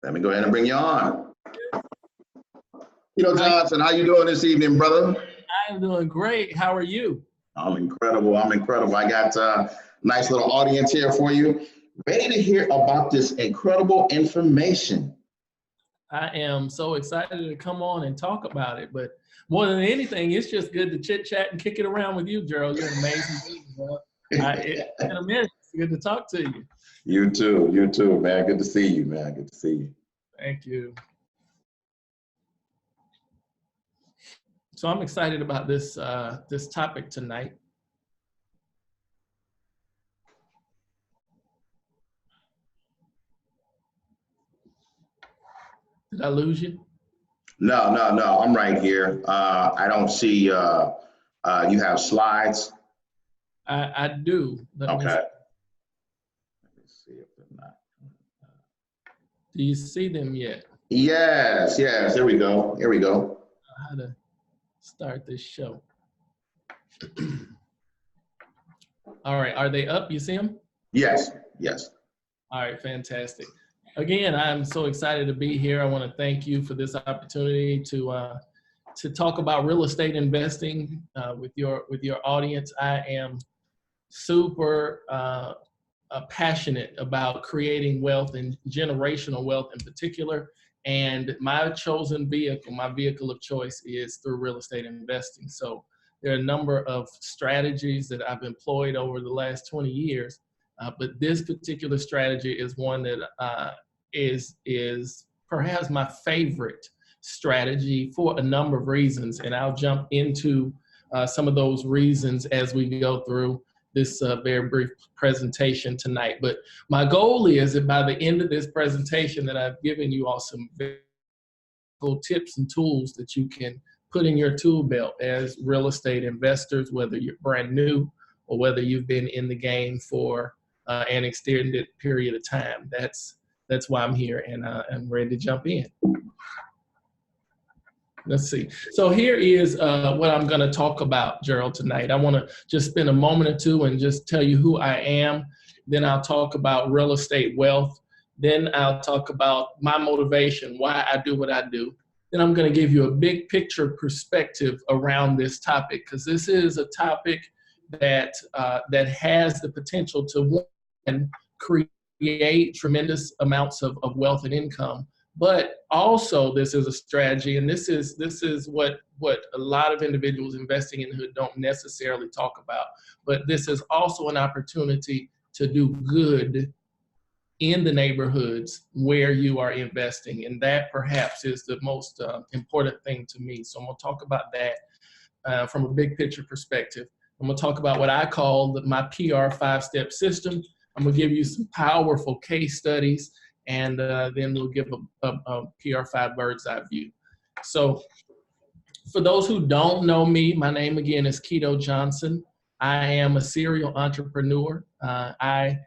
Let me go ahead and bring you on. Kito Johnson, how you doing this evening, brother? I'm doing great. How are you? I'm incredible. I'm incredible. I got a nice little audience here for you, ready to hear about this incredible information. I am so excited to come on and talk about it. But more than anything, it's just good to chit chat and kick it around with you, Gerald. You're an amazing dude, bro. It's been a minute. It's good to talk to you. You too, man. Good to see you, man. Good to see you. Thank you. So I'm excited about this this topic tonight. Did I lose you? No. I'm right here. I don't see you have slides. I do. Okay. Let me see if they're not. Do you see them yet? Yes. Here we go. How to start this show. All right, are they up? You see them? Yes. All right, fantastic. Again, I'm so excited to be here. I want to thank you for this opportunity to talk about real estate investing with your audience. I am super passionate about creating wealth and generational wealth in particular. And my chosen vehicle, my vehicle of choice is through real estate investing. So there are a number of strategies that I've employed over the last 20 years. But this particular strategy is one that is perhaps my favorite strategy for a number of reasons. And I'll jump into some of those reasons as we go through this very brief presentation tonight. But my goal is that by the end of this presentation that I've given you all some very cool tips and tools that you can put in your tool belt as real estate investors, whether you're brand new or whether you've been in the game for an extended period of time. That's why I'm here, and I'm ready to jump in. Let's see. So here is what I'm going to talk about, Gerald, tonight. I want to just spend a moment or two and just tell you who I am. Then I'll talk about real estate wealth. Then I'll talk about my motivation, why I do what I do. Then I'm going to give you a big picture perspective around this topic, because this is a topic that has the potential to create tremendous amounts of wealth and income. But also this is a strategy, and this is what a lot of individuals investing in hood don't necessarily talk about. But this is also an opportunity to do good in the neighborhoods where you are investing. And that perhaps is the most important thing to me. So I'm gonna talk about that from a big picture perspective. I'm gonna talk about what I call my PR 5-step system. I'm gonna give you some powerful case studies, and then we'll give a PR 5 bird's eye view. So for those who don't know me, my name again is Kito Johnson. I am a serial entrepreneur. I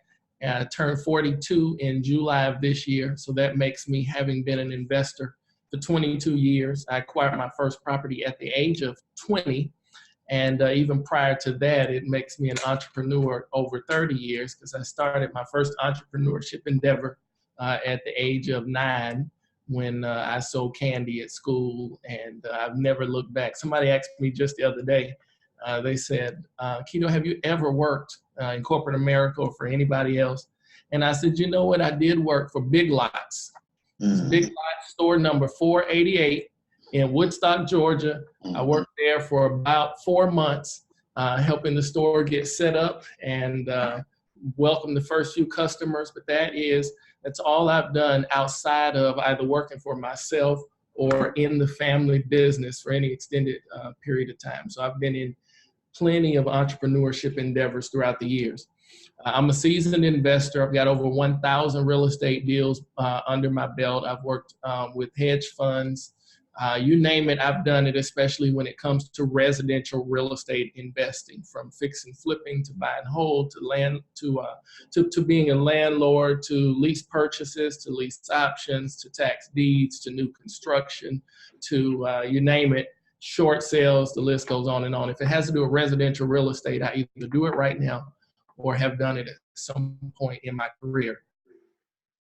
turned 42 in July of this year, so that makes me, having been an investor for 22 years. I acquired my first property at the age of 20, and even prior to that, it makes me an entrepreneur over 30 years, because I started my first entrepreneurship endeavor at the age of 9 when I sold candy at school, and I've never looked back. Somebody asked me just the other day, they said, Kito, have you ever worked in corporate America or for anybody else? And I said, you know what? I did work for Big Lots. Big Lots store number 488 in Woodstock, Georgia. I worked there for about 4 months, helping the store get set up and welcome the first few customers. But that's all I've done outside of either working for myself or in the family business for any extended period of time. So I've been in plenty of entrepreneurship endeavors throughout the years. I'm a seasoned investor. I've got over 1,000 real estate deals under my belt. I've worked with hedge funds. You name it, I've done it, especially when it comes to residential real estate investing, from fix and flipping to buy and hold to land to being a landlord, to lease purchases, to lease options, to tax deeds, to new construction, to you name it, short sales, the list goes on and on. If it has to do with residential real estate, I either do it right now or have done it at some point in my career.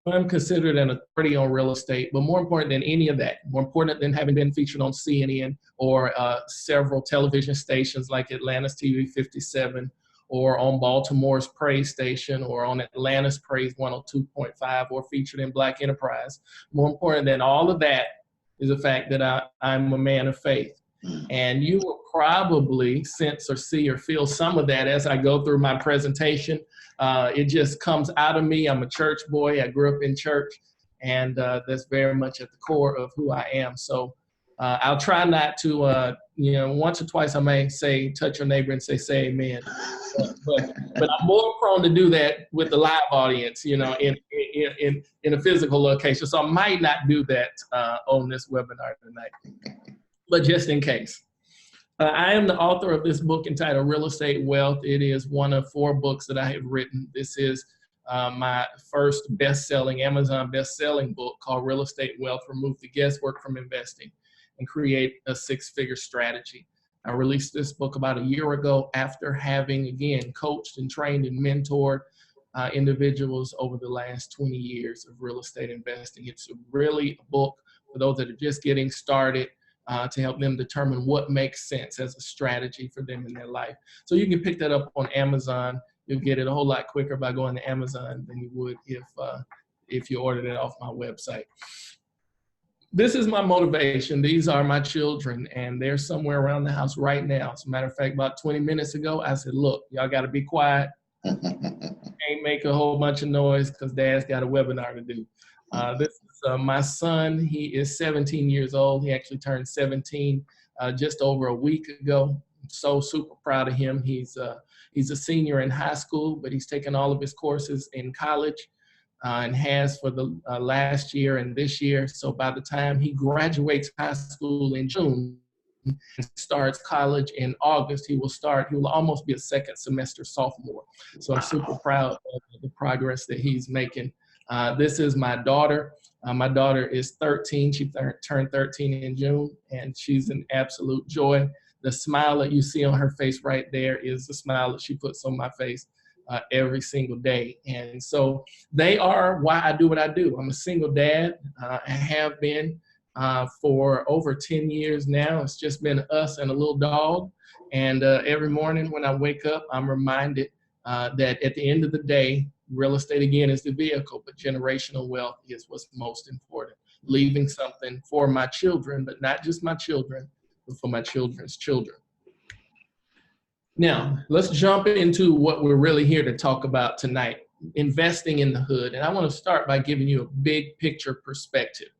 I'm considered an authority on real estate, but more important than any of that, more important than having been featured on CNN or several television stations like Atlanta's TV 57, or on Baltimore's Praise Station, or on Atlanta's Praise 102.5, or featured in Black Enterprise. More important than all of that is the fact that I'm a man of faith. And you will probably sense or see or feel some of that as I go through my presentation. It just comes out of me. I'm a church boy. I grew up in church, and that's very much at the core of who I am. So I'll try not to, once or twice I may say, touch your neighbor and say amen. But I'm more prone to do that with the live audience, in a physical location. So I might not do that on this webinar tonight, but just in case. I am the author of this book entitled Real Estate Wealth. It is one of 4 books that I have written. This is my first best-selling, Amazon best-selling book called Real Estate Wealth: Remove the Guesswork from Investing and Create a 6-Figure Strategy. I released this book about a year ago after having, again, coached and trained and mentored individuals over the last 20 years of real estate investing. It's really a book for those that are just getting started, to help them determine what makes sense as a strategy for them in their life. So you can pick that up on Amazon. You'll get it a whole lot quicker by going to Amazon than you would if you ordered it off my website. This is my motivation. These are my children, and they're somewhere around the house right now. As a matter of fact, about 20 minutes ago, I said, look, y'all got to be quiet. Can't make a whole bunch of noise because Dad's got a webinar to do. This is my son. He is 17 years old. He actually turned 17 just over a week ago. I'm so super proud of him. He's a senior in high school, but he's taken all of his courses in college and has for the last year and this year. So by the time he graduates high school in June and starts college in August, he will almost be a second semester sophomore. So I'm super proud of the progress that he's making. This is my daughter. My daughter is 13. She turned 13 in June, and she's an absolute joy. The smile that you see on her face right there is the smile that she puts on my face every single day. And so they are why I do what I do. I'm a single dad. I have been for over 10 years now. It's just been us and a little dog. And every morning when I wake up, I'm reminded that at the end of the day, real estate, again, is the vehicle, but generational wealth is what's most important. Leaving something for my children, but not just my children, but for my children's children. Now, let's jump into what we're really here to talk about tonight, investing in the hood. And I want to start by giving you a big picture perspective.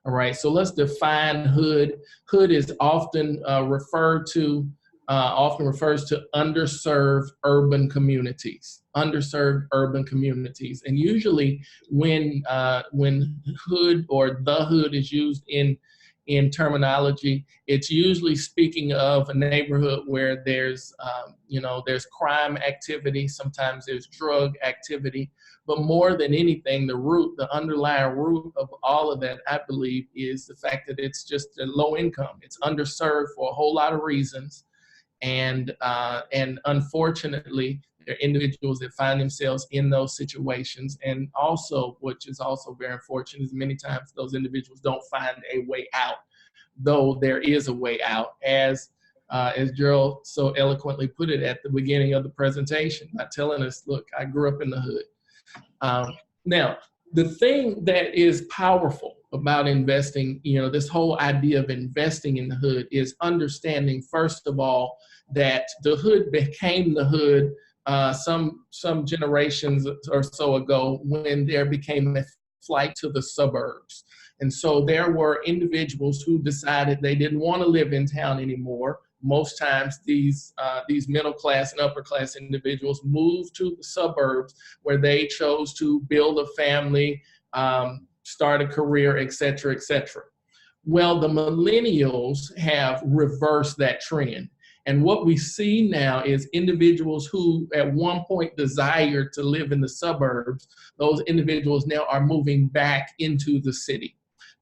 All right, so let's define hood. Hood is often refers to underserved urban communities. Underserved urban communities, and usually when hood or the hood is used in terminology, it's usually speaking of a neighborhood where there's there's crime activity. Sometimes there's drug activity, but more than anything, the underlying root of all of that, I believe, is the fact that it's just a low income. It's underserved for a whole lot of reasons. And unfortunately, there are individuals that find themselves in those situations. And also, which is also very unfortunate, is many times those individuals don't find a way out, though there is a way out, as Gerald so eloquently put it at the beginning of the presentation, by telling us, look, I grew up in the hood. Now, the thing that is powerful about investing, this whole idea of investing in the hood, is understanding, first of all, that the hood became the hood some generations or so ago when there became a flight to the suburbs. And so there were individuals who decided they didn't want to live in town anymore. Most times these middle class and upper class individuals moved to the suburbs where they chose to build a family, start a career, et cetera, et cetera. Well, the millennials have reversed that trend. And what we see now is individuals who at one point desired to live in the suburbs, those individuals now are moving back into the city.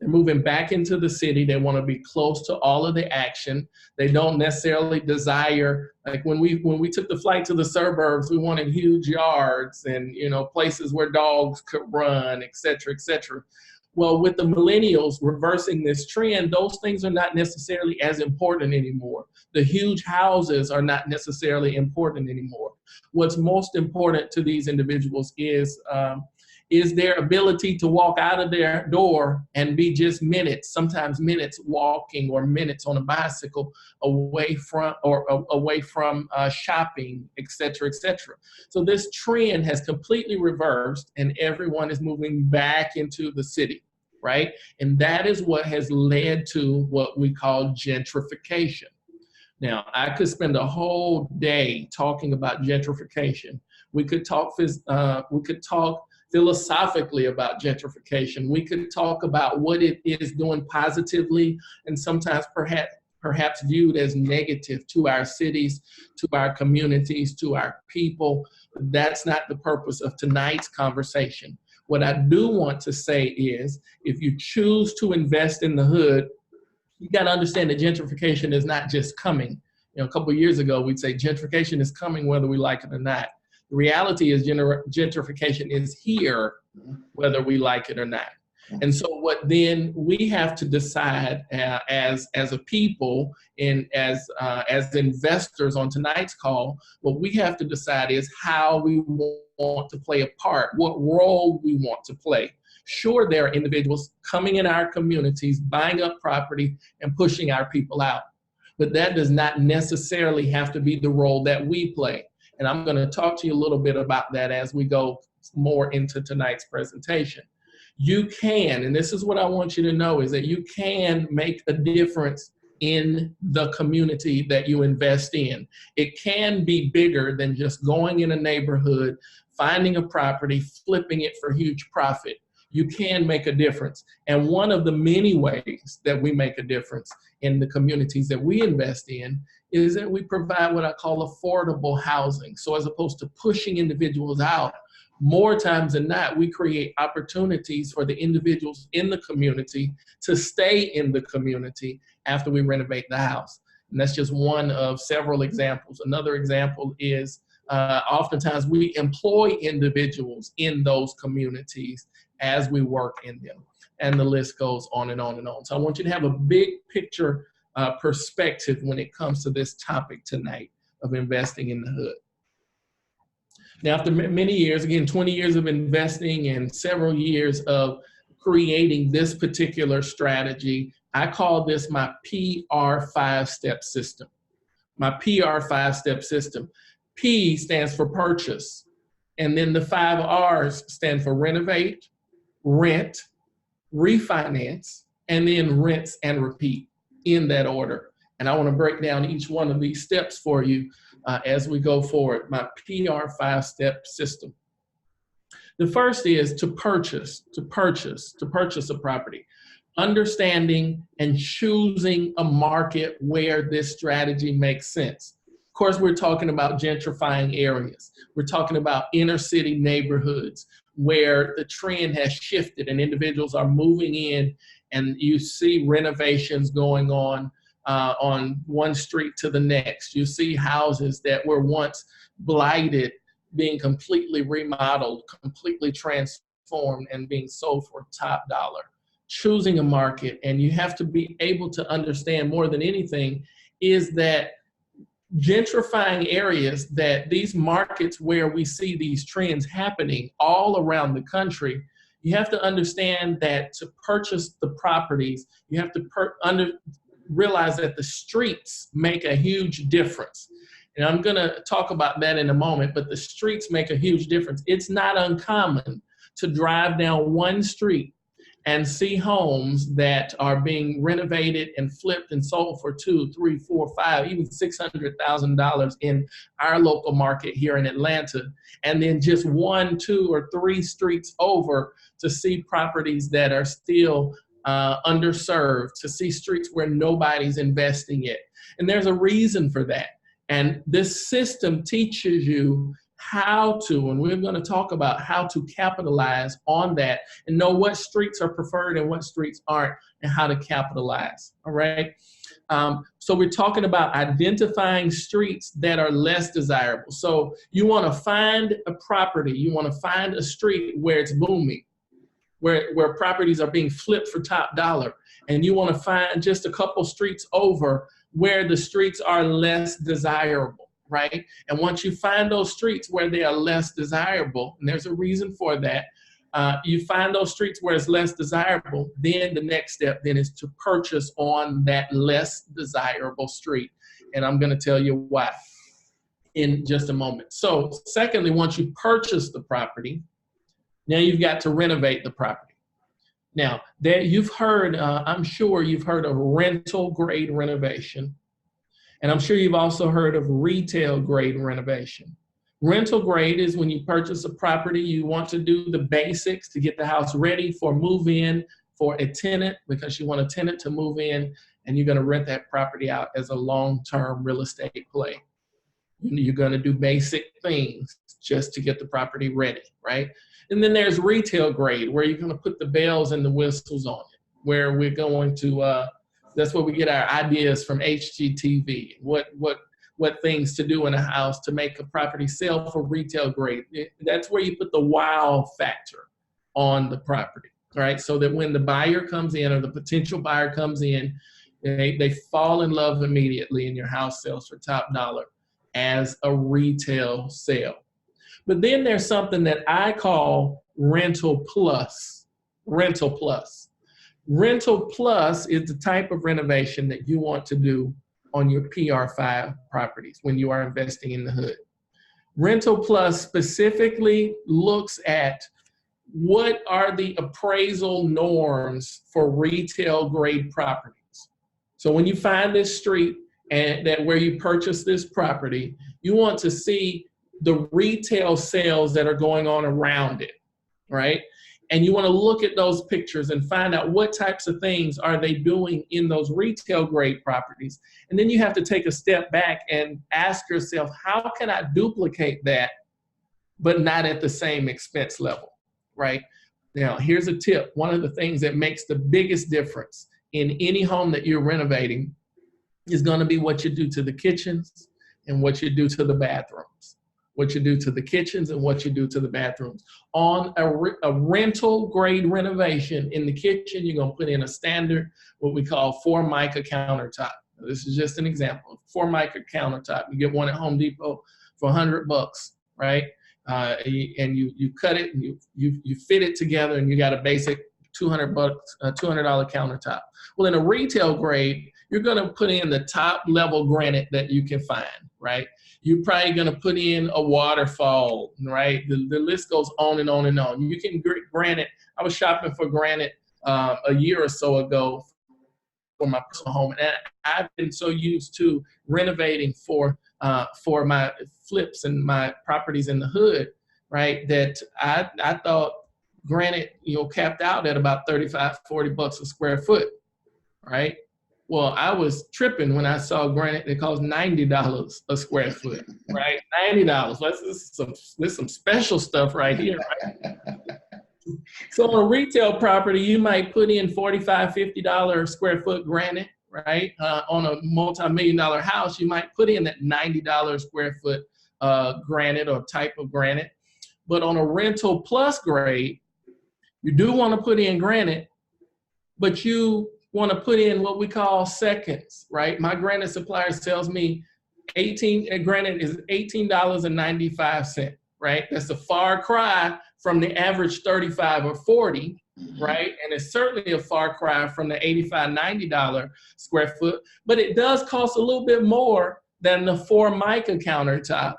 They're moving back into the city. They want to be close to all of the action. They don't necessarily desire, like when we took the flight to the suburbs, we wanted huge yards and, you know, places where dogs could run, et cetera, et cetera. Well, with the millennials reversing this trend, those things are not necessarily as important anymore. The huge houses are not necessarily important anymore. What's most important to these individuals is their ability to walk out of their door and be just minutes, sometimes minutes walking or minutes on a bicycle away from shopping, et cetera, et cetera. So this trend has completely reversed and everyone is moving back into the city, right? And that is what has led to what we call gentrification. Now, I could spend a whole day talking about gentrification. We could talk philosophically about gentrification. We could talk about what it is doing positively and sometimes perhaps viewed as negative to our cities, to our communities, to our people. That's not the purpose of tonight's conversation. What I do want to say is, if you choose to invest in the hood, you got to understand that gentrification is not just coming. You know, a couple of years ago, we'd say gentrification is coming whether we like it or not. The reality is gentrification is here, whether we like it or not. And so what then we have to decide as a people and as investors on tonight's call, what we have to decide is how we want to play a part, what role we want to play. Sure, there are individuals coming in our communities, buying up property and pushing our people out. But that does not necessarily have to be the role that we play. And I'm going to talk to you a little bit about that as we go more into tonight's presentation. You can, and this is what I want you to know, is that you can make a difference in the community that you invest in. It can be bigger than just going in a neighborhood, finding a property, flipping it for huge profit. You can make a difference. And one of the many ways that we make a difference in the communities that we invest in is that we provide what I call affordable housing. So as opposed to pushing individuals out, more times than not, we create opportunities for the individuals in the community to stay in the community after we renovate the house. And that's just one of several examples. Another example is oftentimes we employ individuals in those communities as we work in them. And the list goes on and on and on. So I want you to have a big picture perspective when it comes to this topic tonight of investing in the hood. Now, after many years, again, 20 years of investing and several years of creating this particular strategy, I call this my PR 5-step system. My PR 5-step system. P stands for purchase. And then the 5 R's stand for renovate, rent, refinance, and then rinse and repeat in that order. And I want to break down each one of these steps for you as we go forward, my PR 5-step system. The first is to purchase a property. Understanding and choosing a market where this strategy makes sense. Of course, we're talking about gentrifying areas. We're talking about inner city neighborhoods where the trend has shifted and individuals are moving in, and you see renovations going on one street to the next. You see houses that were once blighted being completely remodeled, completely transformed, and being sold for top dollar. Choosing a market, and you have to be able to understand more than anything, is that gentrifying areas, that these markets where we see these trends happening all around the country, you have to understand that to purchase the properties, you have to realize that the streets make a huge difference. And I'm going to talk about that in a moment, but the streets make a huge difference. It's not uncommon to drive down one street and see homes that are being renovated and flipped and sold for $200,000, $300,000, $400,000, $500,000, even $600,000 in our local market here in Atlanta. And then just 1, 2, or 3 streets over to see properties that are still underserved, to see streets where nobody's investing it. And there's a reason for that. And this system teaches you and we're going to talk about how to capitalize on that and know what streets are preferred and what streets aren't and how to capitalize. All right. So we're talking about identifying streets that are less desirable. So you want to find a property, you want to find a street where it's booming, where properties are being flipped for top dollar. And you want to find just a couple streets over where the streets are less desirable, right? And once you find those streets where they are less desirable, and there's a reason for that, you find those streets where it's less desirable, then the next step then is to purchase on that less desirable street. And I'm going to tell you why in just a moment. So secondly, once you purchase the property, now you've got to renovate the property. Now, there you've heard, I'm sure you've heard of rental grade renovation. And I'm sure you've also heard of retail grade renovation. Rental grade is when you purchase a property, you want to do the basics to get the house ready for move-in for a tenant, because you want a tenant to move in and you're going to rent that property out as a long-term real estate play. You're going to do basic things just to get the property ready, right? And then there's retail grade, where you're going to put the bells and the whistles on it, where we're going to, that's where we get our ideas from HGTV, what things to do in a house to make a property sell for retail grade. That's where you put the wow factor on the property, right? So that when the buyer comes in or the potential buyer comes in, they fall in love immediately and your house sells for top dollar as a retail sale. But then there's something that I call rental plus. Rental plus. Rental plus is the type of renovation that you want to do on your PR5 properties when you are investing in the hood. Rental plus specifically looks at what are the appraisal norms for retail grade properties. So when you find this street and that where you purchase this property, you want to see the retail sales that are going on around it, right? And you want to look at those pictures and find out what types of things are they doing in those retail grade properties. And then you have to take a step back and ask yourself, how can I duplicate that, but not at the same expense level, right? Now, here's a tip. One of the things that makes the biggest difference in any home that you're renovating is going to be what you do to the kitchens and what you do to the bathrooms. What you do to the kitchens and what you do to the bathrooms. On a rental grade renovation in the kitchen, you're going to put in a standard, what we call Formica countertop. Now, this is just an example. Formica countertop. You get one at Home Depot for $100, right? And you cut it and you fit it together and you got a basic $200 countertop. Well, in a retail grade, you're going to put in the top level granite that you can find, right? You're probably going to put in a waterfall, right? The list goes on and on and on. You can granite. I was shopping for granite a year or so ago for my personal home, and I've been so used to renovating for my flips and my properties in the hood, right? That I thought granite, capped out at about $35, $40 a square foot, right? Well, I was tripping when I saw granite that cost $90 a square foot, right? $90. This is some special stuff right here, right? So on a retail property, you might put in $45, $50 square foot granite, right? On a multi-million-dollar house, you might put in that $90 square foot granite or type of granite. But on a rental plus grade, you do want to put in granite, but you want to put in what we call seconds, right? My granite supplier tells me granite is $18.95, right? That's a far cry from the average 35 or 40, right? And it's certainly a far cry from the $85, $90 square foot, but it does cost a little bit more than the Formica countertop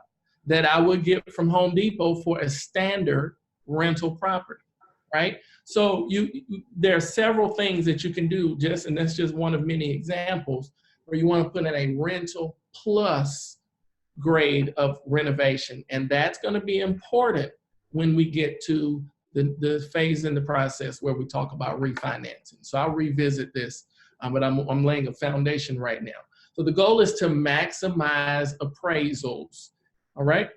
that I would get from Home Depot for a standard rental property, right? So there are several things that you can do, and that's just one of many examples where you want to put in a rental plus grade of renovation. And that's going to be important when we get to the phase in the process where we talk about refinancing. So I'll revisit this, but I'm laying a foundation right now. So the goal is to maximize appraisals, all right?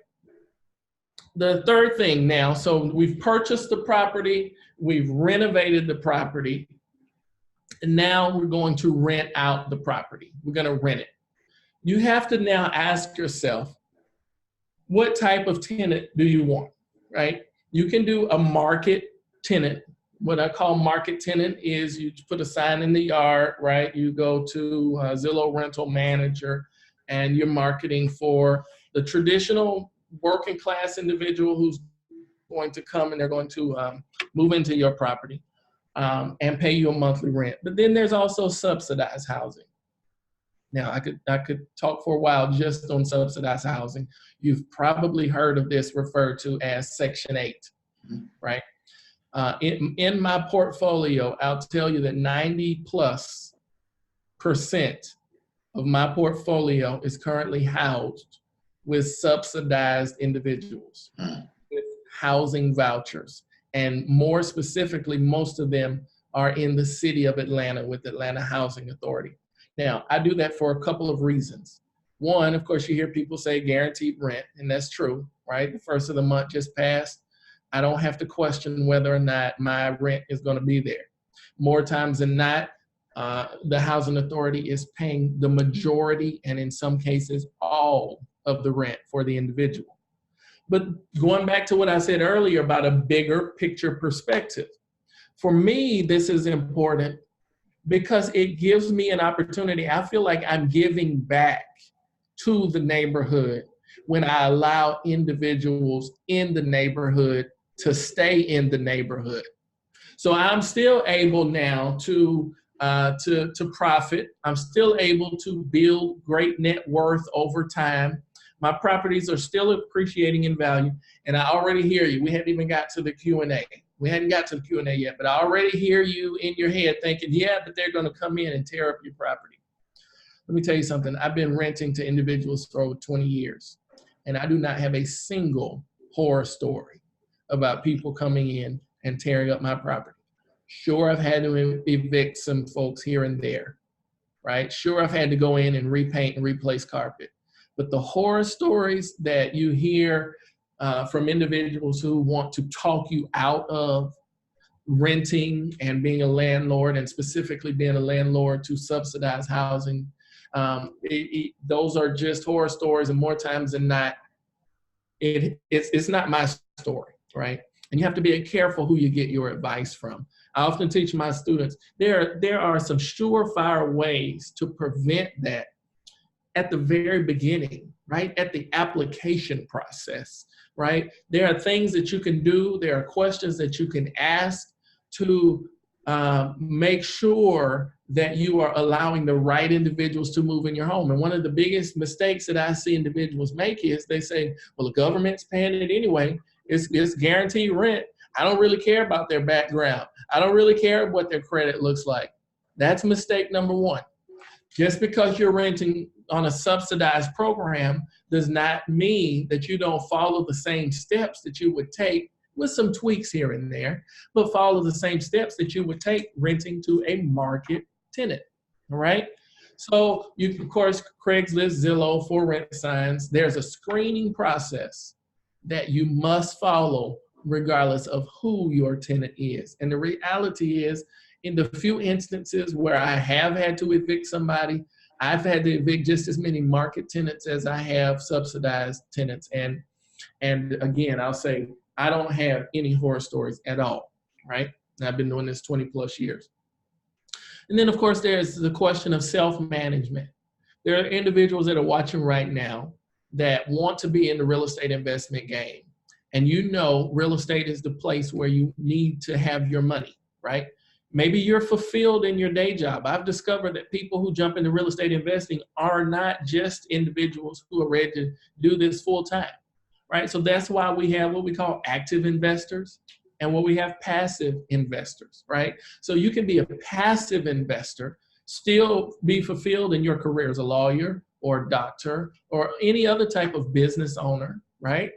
The third thing now, so we've purchased the property, we've renovated the property, and now we're going to rent out the property. We're going to rent it. You have to now ask yourself, what type of tenant do you want, right? You can do a market tenant. What I call market tenant is you put a sign in the yard, right? You go to Zillow Rental Manager and you're marketing for the traditional working class individual who's going to come and they're going to move into your property and pay you a monthly rent. But then there's also subsidized housing. Now, I could talk for a while just on subsidized housing. You've probably heard of this referred to as Section 8, right? In my portfolio, I'll tell you that 90+% of my portfolio is currently housed with subsidized individuals, with housing vouchers. And more specifically, most of them are in the city of Atlanta with Atlanta Housing Authority. Now, I do that for a couple of reasons. One, of course, you hear people say guaranteed rent, and that's true, right? The first of the month just passed. I don't have to question whether or not my rent is going to be there. More times than not, the housing authority is paying the majority, and in some cases, all of the rent for the individual. But going back to what I said earlier about a bigger picture perspective, for me, this is important because it gives me an opportunity. I feel like I'm giving back to the neighborhood when I allow individuals in the neighborhood to stay in the neighborhood. So I'm still able now to profit. I'm still able to build great net worth over time. My properties are still appreciating in value. And I already hear you. We hadn't even got to the Q&A. We hadn't got to the Q&A yet, but I already hear you in your head thinking, yeah, but they're going to come in and tear up your property. Let me tell you something. I've been renting to individuals for over 20 years, and I do not have a single horror story about people coming in and tearing up my property. Sure, I've had to evict some folks here and there, right? Sure, I've had to go in and repaint and replace carpet. But the horror stories that you hear from individuals who want to talk you out of renting and being a landlord, and specifically being a landlord to subsidized housing, those are just horror stories, and more times than not, it's not my story, right? And you have to be careful who you get your advice from. I often teach my students, there are some surefire ways to prevent that at the very beginning, right? At the application process, right? There are things that you can do. There are questions that you can ask to make sure that you are allowing the right individuals to move in your home. And one of the biggest mistakes that I see individuals make is they say, well, the government's paying it anyway. It's guaranteed rent. I don't really care about their background. I don't really care what their credit looks like. That's mistake number one. Just because you're renting on a subsidized program does not mean that you don't follow the same steps that you would take, with some tweaks here and there, but follow the same steps that you would take renting to a market tenant, all right? So you can, of course, Craigslist, Zillow, for rent signs. There's a screening process that you must follow regardless of who your tenant is. And the reality is, in the few instances where I have had to evict somebody, I've had to evict just as many market tenants as I have subsidized tenants. And again, I'll say, I don't have any horror stories at all, right? And I've been doing this 20+ years. And then, of course, there's the question of self-management. There are individuals that are watching right now that want to be in the real estate investment game. And you know, real estate is the place where you need to have your money, right? Maybe you're fulfilled in your day job. I've discovered that people who jump into real estate investing are not just individuals who are ready to do this full time, right? So that's why we have what we call active investors and what we have passive investors, right? So you can be a passive investor, still be fulfilled in your career as a lawyer or a doctor or any other type of business owner, right?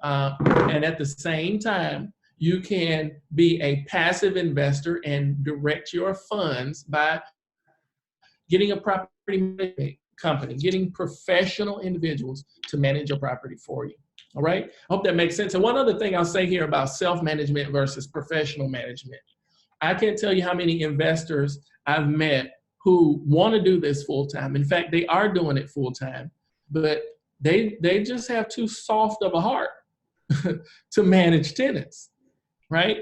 And at the same time, you can be a passive investor and direct your funds by getting a property management company, getting professional individuals to manage your property for you. All right. I hope that makes sense. And one other thing I'll say here about self-management versus professional management. I can't tell you how many investors I've met who want to do this full time. In fact, they are doing it full time, but they just have too soft of a heart to manage tenants, right?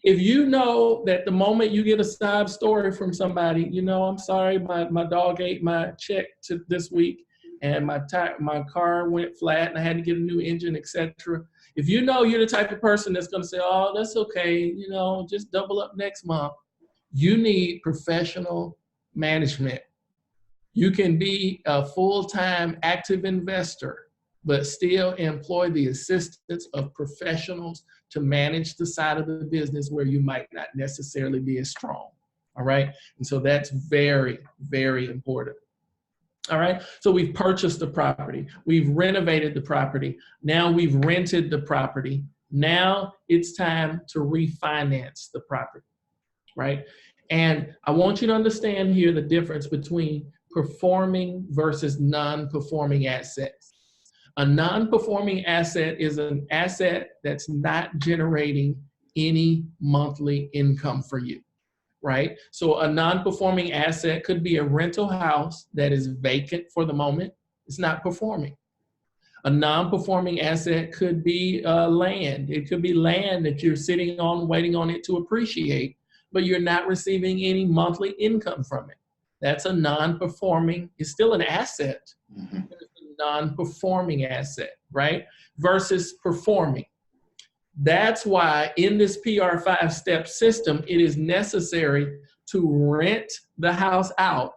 If you know that the moment you get a sob story from somebody, you know, I'm sorry, my dog ate my check this week, and my car went flat and I had to get a new engine, etc. If you know you're the type of person that's going to say, oh, that's okay, you know, just double up next month, you need professional management. You can be a full-time active investor, but still employ the assistance of professionals to manage the side of the business where you might not necessarily be as strong. All right. And so that's very, very important. All right. So we've purchased the property. We've renovated the property. Now we've rented the property. Now it's time to refinance the property. Right. And I want you to understand here the difference between performing versus non-performing assets. A non-performing asset is an asset that's not generating any monthly income for you, right? So a non-performing asset could be a rental house that is vacant for the moment. It's not performing. A non-performing asset could be land. It could be land that you're sitting on, waiting on it to appreciate, but you're not receiving any monthly income from it. That's a non-performing, it's still an asset. Mm-hmm. Non-performing asset, right? Versus performing. That's why in this PR 5-step system, it is necessary to rent the house out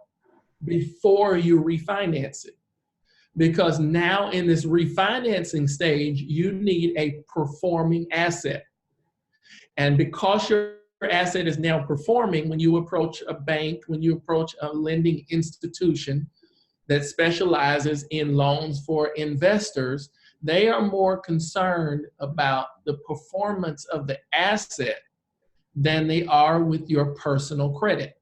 before you refinance it. Because now in this refinancing stage, you need a performing asset. And because your asset is now performing, when you approach a bank, when you approach a lending institution that specializes in loans for investors, they are more concerned about the performance of the asset than they are with your personal credit.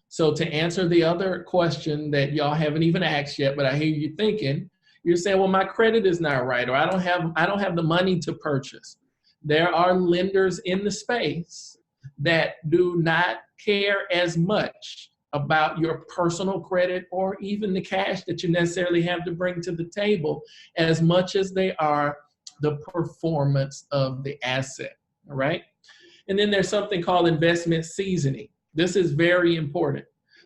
So to answer the other question that y'all haven't even asked yet, but I hear you thinking, you're saying, well, my credit is not right, or I don't have the money to purchase. There are lenders in the space that do not care as much about your personal credit or even the cash that you necessarily have to bring to the table as much as they are the performance of the asset, all right? And then there's something called investment seasoning. This is very important.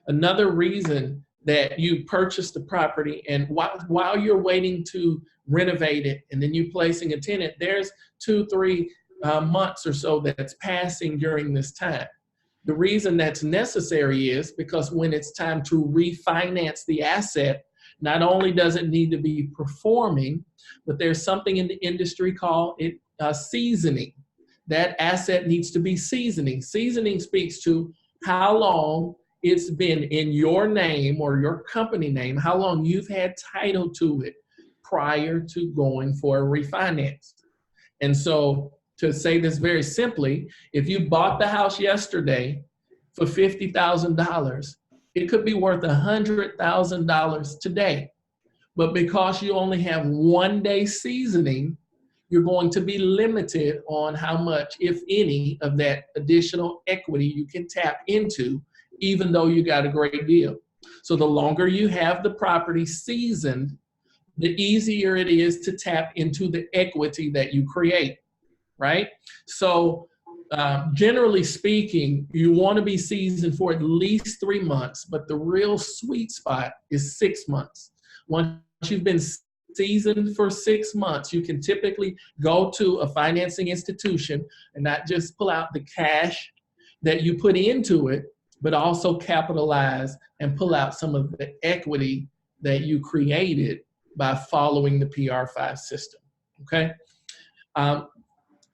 Another reason that you purchase the property and while you're waiting to renovate it and then you placing a tenant, there's 2-3 months or so that's passing during this time. The reason that's necessary is because when it's time to refinance the asset, not only does it need to be performing, but there's something in the industry called seasoning. That asset needs to be seasoning. Seasoning speaks to how long it's been in your name or your company name, how long you've had title to it prior to going for a refinance. And so to say this very simply, if you bought the house yesterday for $50,000, it could be worth $100,000 today. But because you only have 1 day seasoning, you're going to be limited on how much, if any, of that additional equity you can tap into, even though you got a great deal. So the longer you have the property seasoned, the easier it is to tap into the equity that you create, right? So generally speaking, you want to be seasoned for at least 3 months, but the real sweet spot is 6 months. Once you've been seasoned for 6 months, you can typically go to a financing institution and not just pull out the cash that you put into it, but also capitalize and pull out some of the equity that you created by following the PR5 system, okay?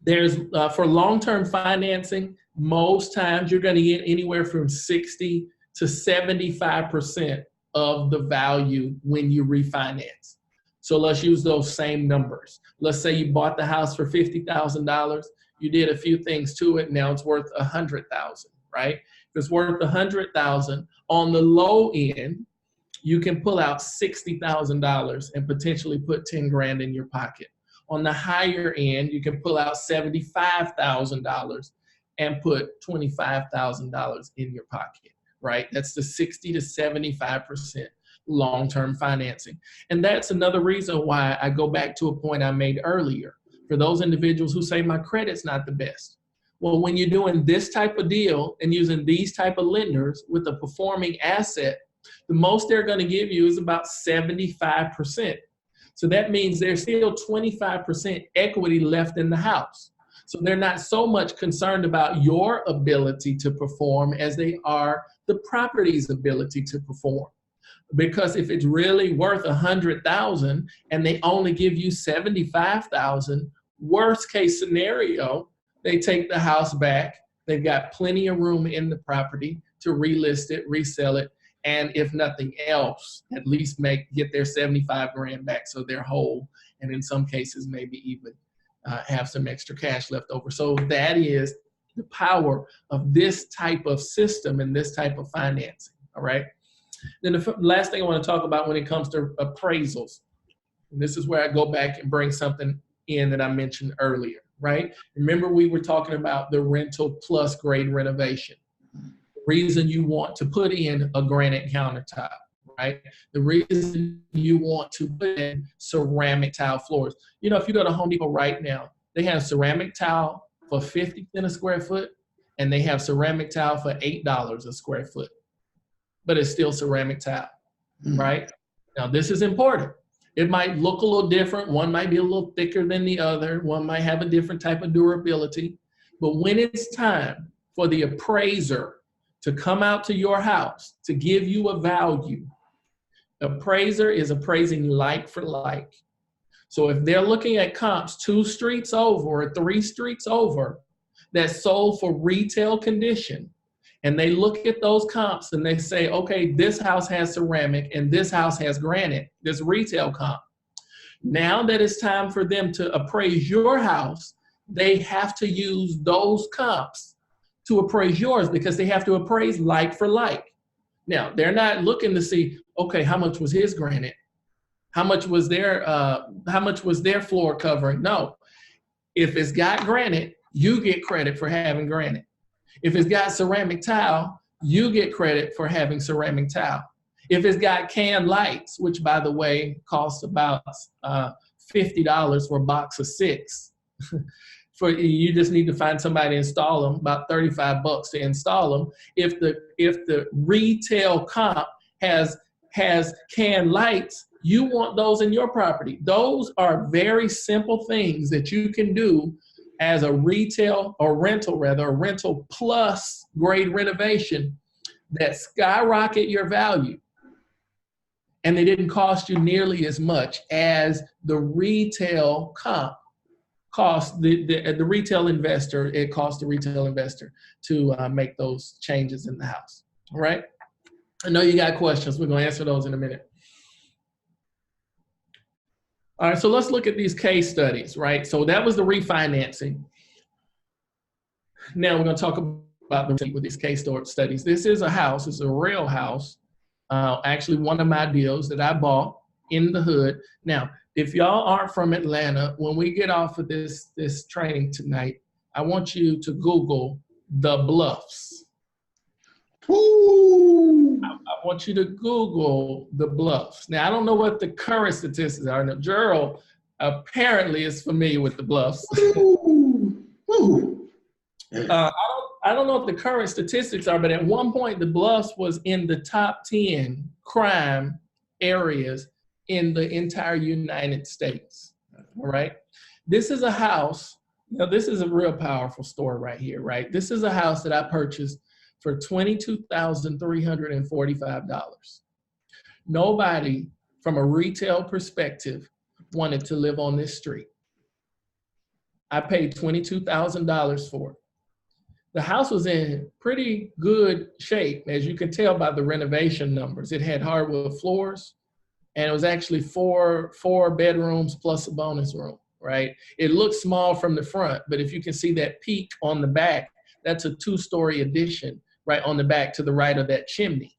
There's for long-term financing, most times you're going to get anywhere from 60 to 75% of the value when you refinance. So let's use those same numbers. Let's say you bought the house for $50,000. You did a few things to it. Now it's worth $100,000, right? If it's worth $100,000, on the low end, you can pull out $60,000 and potentially put 10 grand in your pocket. On the higher end, you can pull out $75,000 and put $25,000 in your pocket, right? That's the 60 to 75% long-term financing. And that's another reason why I go back to a point I made earlier. For those individuals who say my credit's not the best. Well, when you're doing this type of deal and using these type of lenders with a performing asset, the most they're going to give you is about 75%. So that means there's still 25% equity left in the house. So they're not so much concerned about your ability to perform as they are the property's ability to perform. Because if it's really worth $100,000 and they only give you $75,000, worst case scenario, they take the house back. They've got plenty of room in the property to relist it, resell it, and if nothing else, at least get their 75 grand back so they're whole, and in some cases maybe even have some extra cash left over. So that is the power of this type of system and this type of financing, all right? Then the last thing I want to talk about when it comes to appraisals, and this is where I go back and bring something in that I mentioned earlier, right? Remember we were talking about the rental plus grade renovation. The reason you want to put in a granite countertop, right? The reason you want to put in ceramic tile floors. You know, if you go to Home Depot right now, they have ceramic tile for 50 cents a square foot, and they have ceramic tile for $8 a square foot. But it's still ceramic tile, right? Now, this is important. It might look a little different. One might be a little thicker than the other. One might have a different type of durability. But when it's time for the appraiser to come out to your house to give you a value, appraiser is appraising like for like. So if they're looking at comps 2 streets over or 3 streets over that sold for retail condition, and they look at those comps and they say, okay, this house has ceramic and this house has granite, this retail comp. Now that it's time for them to appraise your house, they have to use those comps to appraise yours because they have to appraise like for like. Now, they're not looking to see, okay, how much was his granite? How much was their floor covering? No. If it's got granite, you get credit for having granite. If it's got ceramic tile, you get credit for having ceramic tile. If it's got can lights, which by the way costs about $50 for a box of 6, you just need to find somebody to install them, about $35 to install them. If the retail comp has can lights, you want those in your property. Those are very simple things that you can do as a rental plus grade renovation that skyrocket your value. And they didn't cost you nearly as much as the retail comp cost the retail investor. It costs the retail investor to make those changes in the house. All right. I know you got questions. We're going to answer those in a minute. All right, so let's look at these case studies, right? So that was the refinancing. Now we're going to talk about with these case studies. This is a house. It's a real house. Actually, one of my deals that I bought in the hood. Now, if y'all aren't from Atlanta, when we get off of this training tonight, I want you to Google the Bluffs. Ooh. I want you to Google the Bluffs. Now, I don't know what the current statistics are. Now, Gerald apparently is familiar with the Bluffs. Ooh. Ooh. I don't know what the current statistics are, but at one point, the Bluffs was in the top 10 crime areas in the entire United States. All right. This is a house. Now, this is a real powerful story right here, right? This is a house that I purchased for $22,345. Nobody from a retail perspective wanted to live on this street. I paid $22,000 for it. The house was in pretty good shape, as you can tell by the renovation numbers. It had hardwood floors, and it was actually four bedrooms plus a bonus room, right? It looks small from the front, but if you can see that peak on the back, that's a 2-story addition right on the back to the right of that chimney,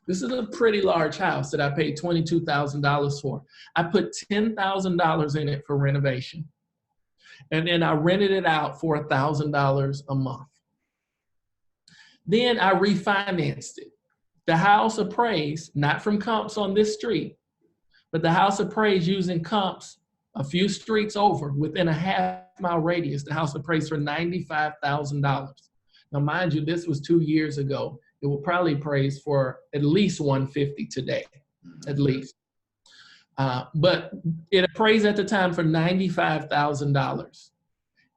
This is a pretty large house that I paid $22,000 for. I put $10,000 in it for renovation. And then I rented it out for $1,000 a month. Then I refinanced it. The house appraised, not from comps on this street, but the house appraised using comps a few streets over within a half-mile radius. The house appraised for $95,000. Now, mind you, this was 2 years ago. It will probably appraise for at least $150,000 today, at least. But it appraised at the time for $95,000.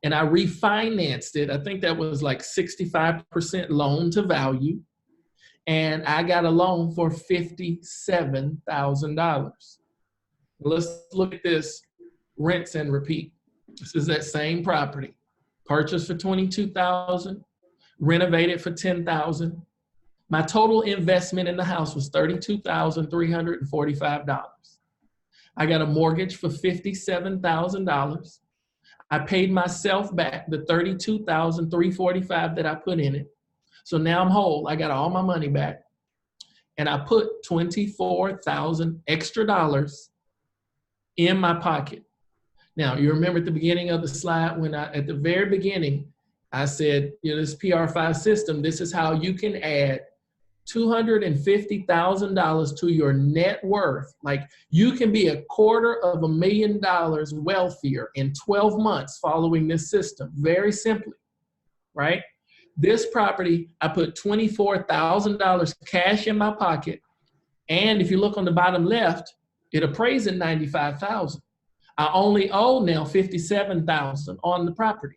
And I refinanced it. I think that was like 65% loan to value. And I got a loan for $57,000. Let's look at this, rinse and repeat. This is that same property. Purchased for $22,000, renovated for $10,000. My total investment in the house was $32,345. I got a mortgage for $57,000. I paid myself back the $32,345 that I put in it. So now I'm whole. I got all my money back. And I put $24,000 extra dollars in my pocket. Now, you remember at the beginning of the slide when at the very beginning, I said, this PR5 system, this is how you can add $250,000 to your net worth. Like you can be $250,000 wealthier in 12 months following this system, very simply, right? This property, I put $24,000 cash in my pocket. And if you look on the bottom left, it appraised at $95,000. I only owe now $57,000 on the property.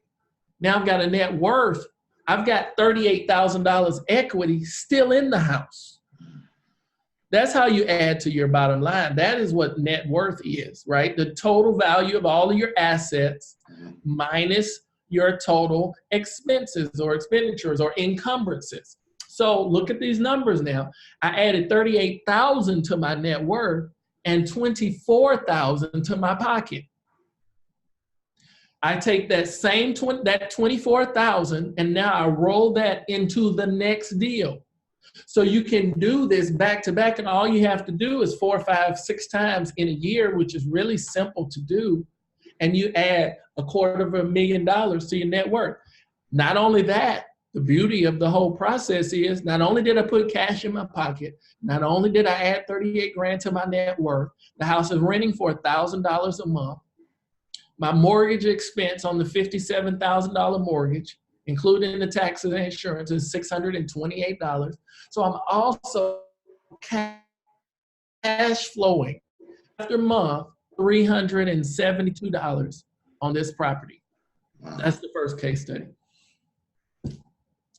Now I've got a net worth. I've got $38,000 equity still in the house. That's how you add to your bottom line. That is what net worth is, right? The total value of all of your assets minus your total expenses or expenditures or encumbrances. So look at these numbers now. I added $38,000 to my net worth and $24,000 to my pocket. I take that same that $24,000 and now I roll that into the next deal. So you can do this back to back, and all you have to do is 4, 5, 6 times in a year, which is really simple to do. And you add $250,000 to your net worth. Not only that, the beauty of the whole process is not only did I put cash in my pocket, not only did I add $38,000 to my net worth, the house is renting for $1,000 a month. My mortgage expense on the $57,000 mortgage, including the taxes and insurance, is $628. So I'm also cash flowing after month $372 on this property. Wow. That's the first case study.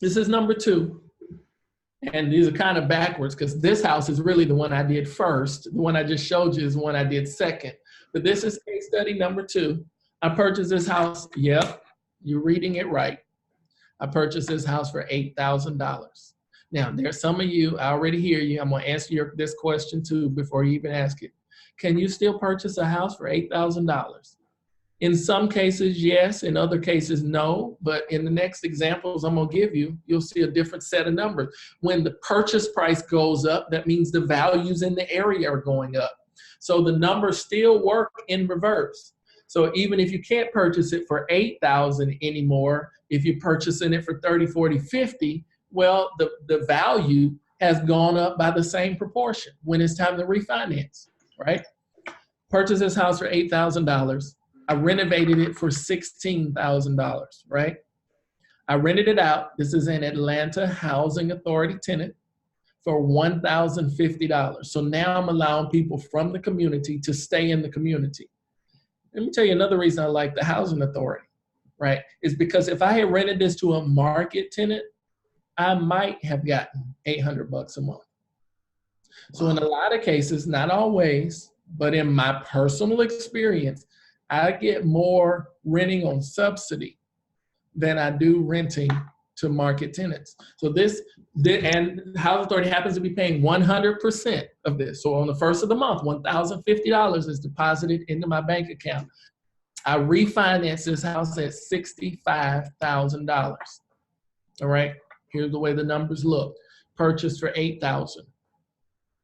This is number 2. And these are kind of backwards because this house is really the one I did first. The one I just showed you is the one I did second. But this is case study number 2. I purchased this house. Yep, you're reading it right. I purchased this house for $8,000. Now, there's some of you, I already hear you. I'm going to answer this question too before you even ask it. Can you still purchase a house for $8,000? In some cases, yes. In other cases, no. But in the next examples I'm going to give you, you'll see a different set of numbers. When the purchase price goes up, that means the values in the area are going up. So the numbers still work in reverse. So even if you can't purchase it for $8,000 anymore, if you're purchasing it for $30,000, $40,000, $50,000, well, the value has gone up by the same proportion when it's time to refinance, right? Purchase this house for $8,000. I renovated it for $16,000, right? I rented it out. This is an Atlanta Housing Authority tenant for $1,050. So now I'm allowing people from the community to stay in the community. Let me tell you another reason I like the Housing Authority, right? Is because if I had rented this to a market tenant, I might have gotten $800 a month. So in a lot of cases, not always, but in my personal experience, I get more renting on subsidy than I do renting to market tenants. So and Housing Authority happens to be paying 100% of this. So on the first of the month, $1,050 is deposited into my bank account. I refinanced this house at $65,000. All right, here's the way the numbers look. Purchased for $8,000.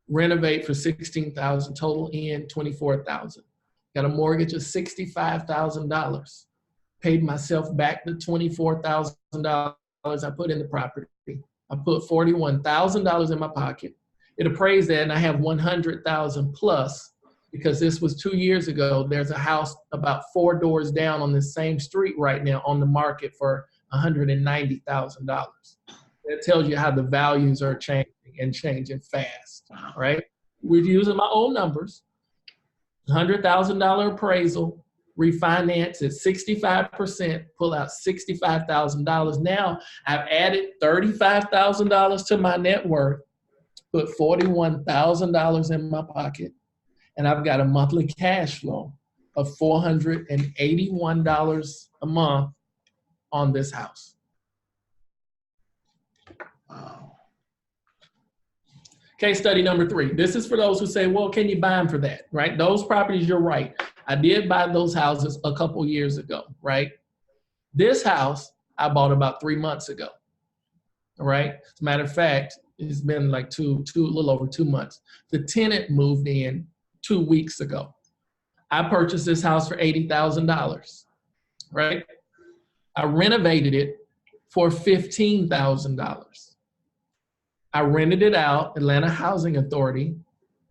Renovate for $16,000, total in $24,000. Got a mortgage of $65,000. Paid myself back the $24,000 I put in the property. I put $41,000 in my pocket. It appraised that, and I have $100,000 plus, because this was 2 years ago. There's a house about 4 doors down on the same street right now on the market for $190,000. That tells you how the values are changing and changing fast, right? We're using my old numbers. $100,000 appraisal, refinance at 65%, pull out $65,000. Now I've added $35,000 to my net worth, put $41,000 in my pocket, and I've got a monthly cash flow of $481 a month on this house. Wow. Case study number 3. This is for those who say, well, can you buy them for that, right? Those properties, you're right. I did buy those houses a couple years ago, right? This house I bought about 3 months ago, all right? As a matter of fact, it's been like a little over 2 months. The tenant moved in 2 weeks ago. I purchased this house for $80,000, right? I renovated it for $15,000. I rented it out, Atlanta Housing Authority,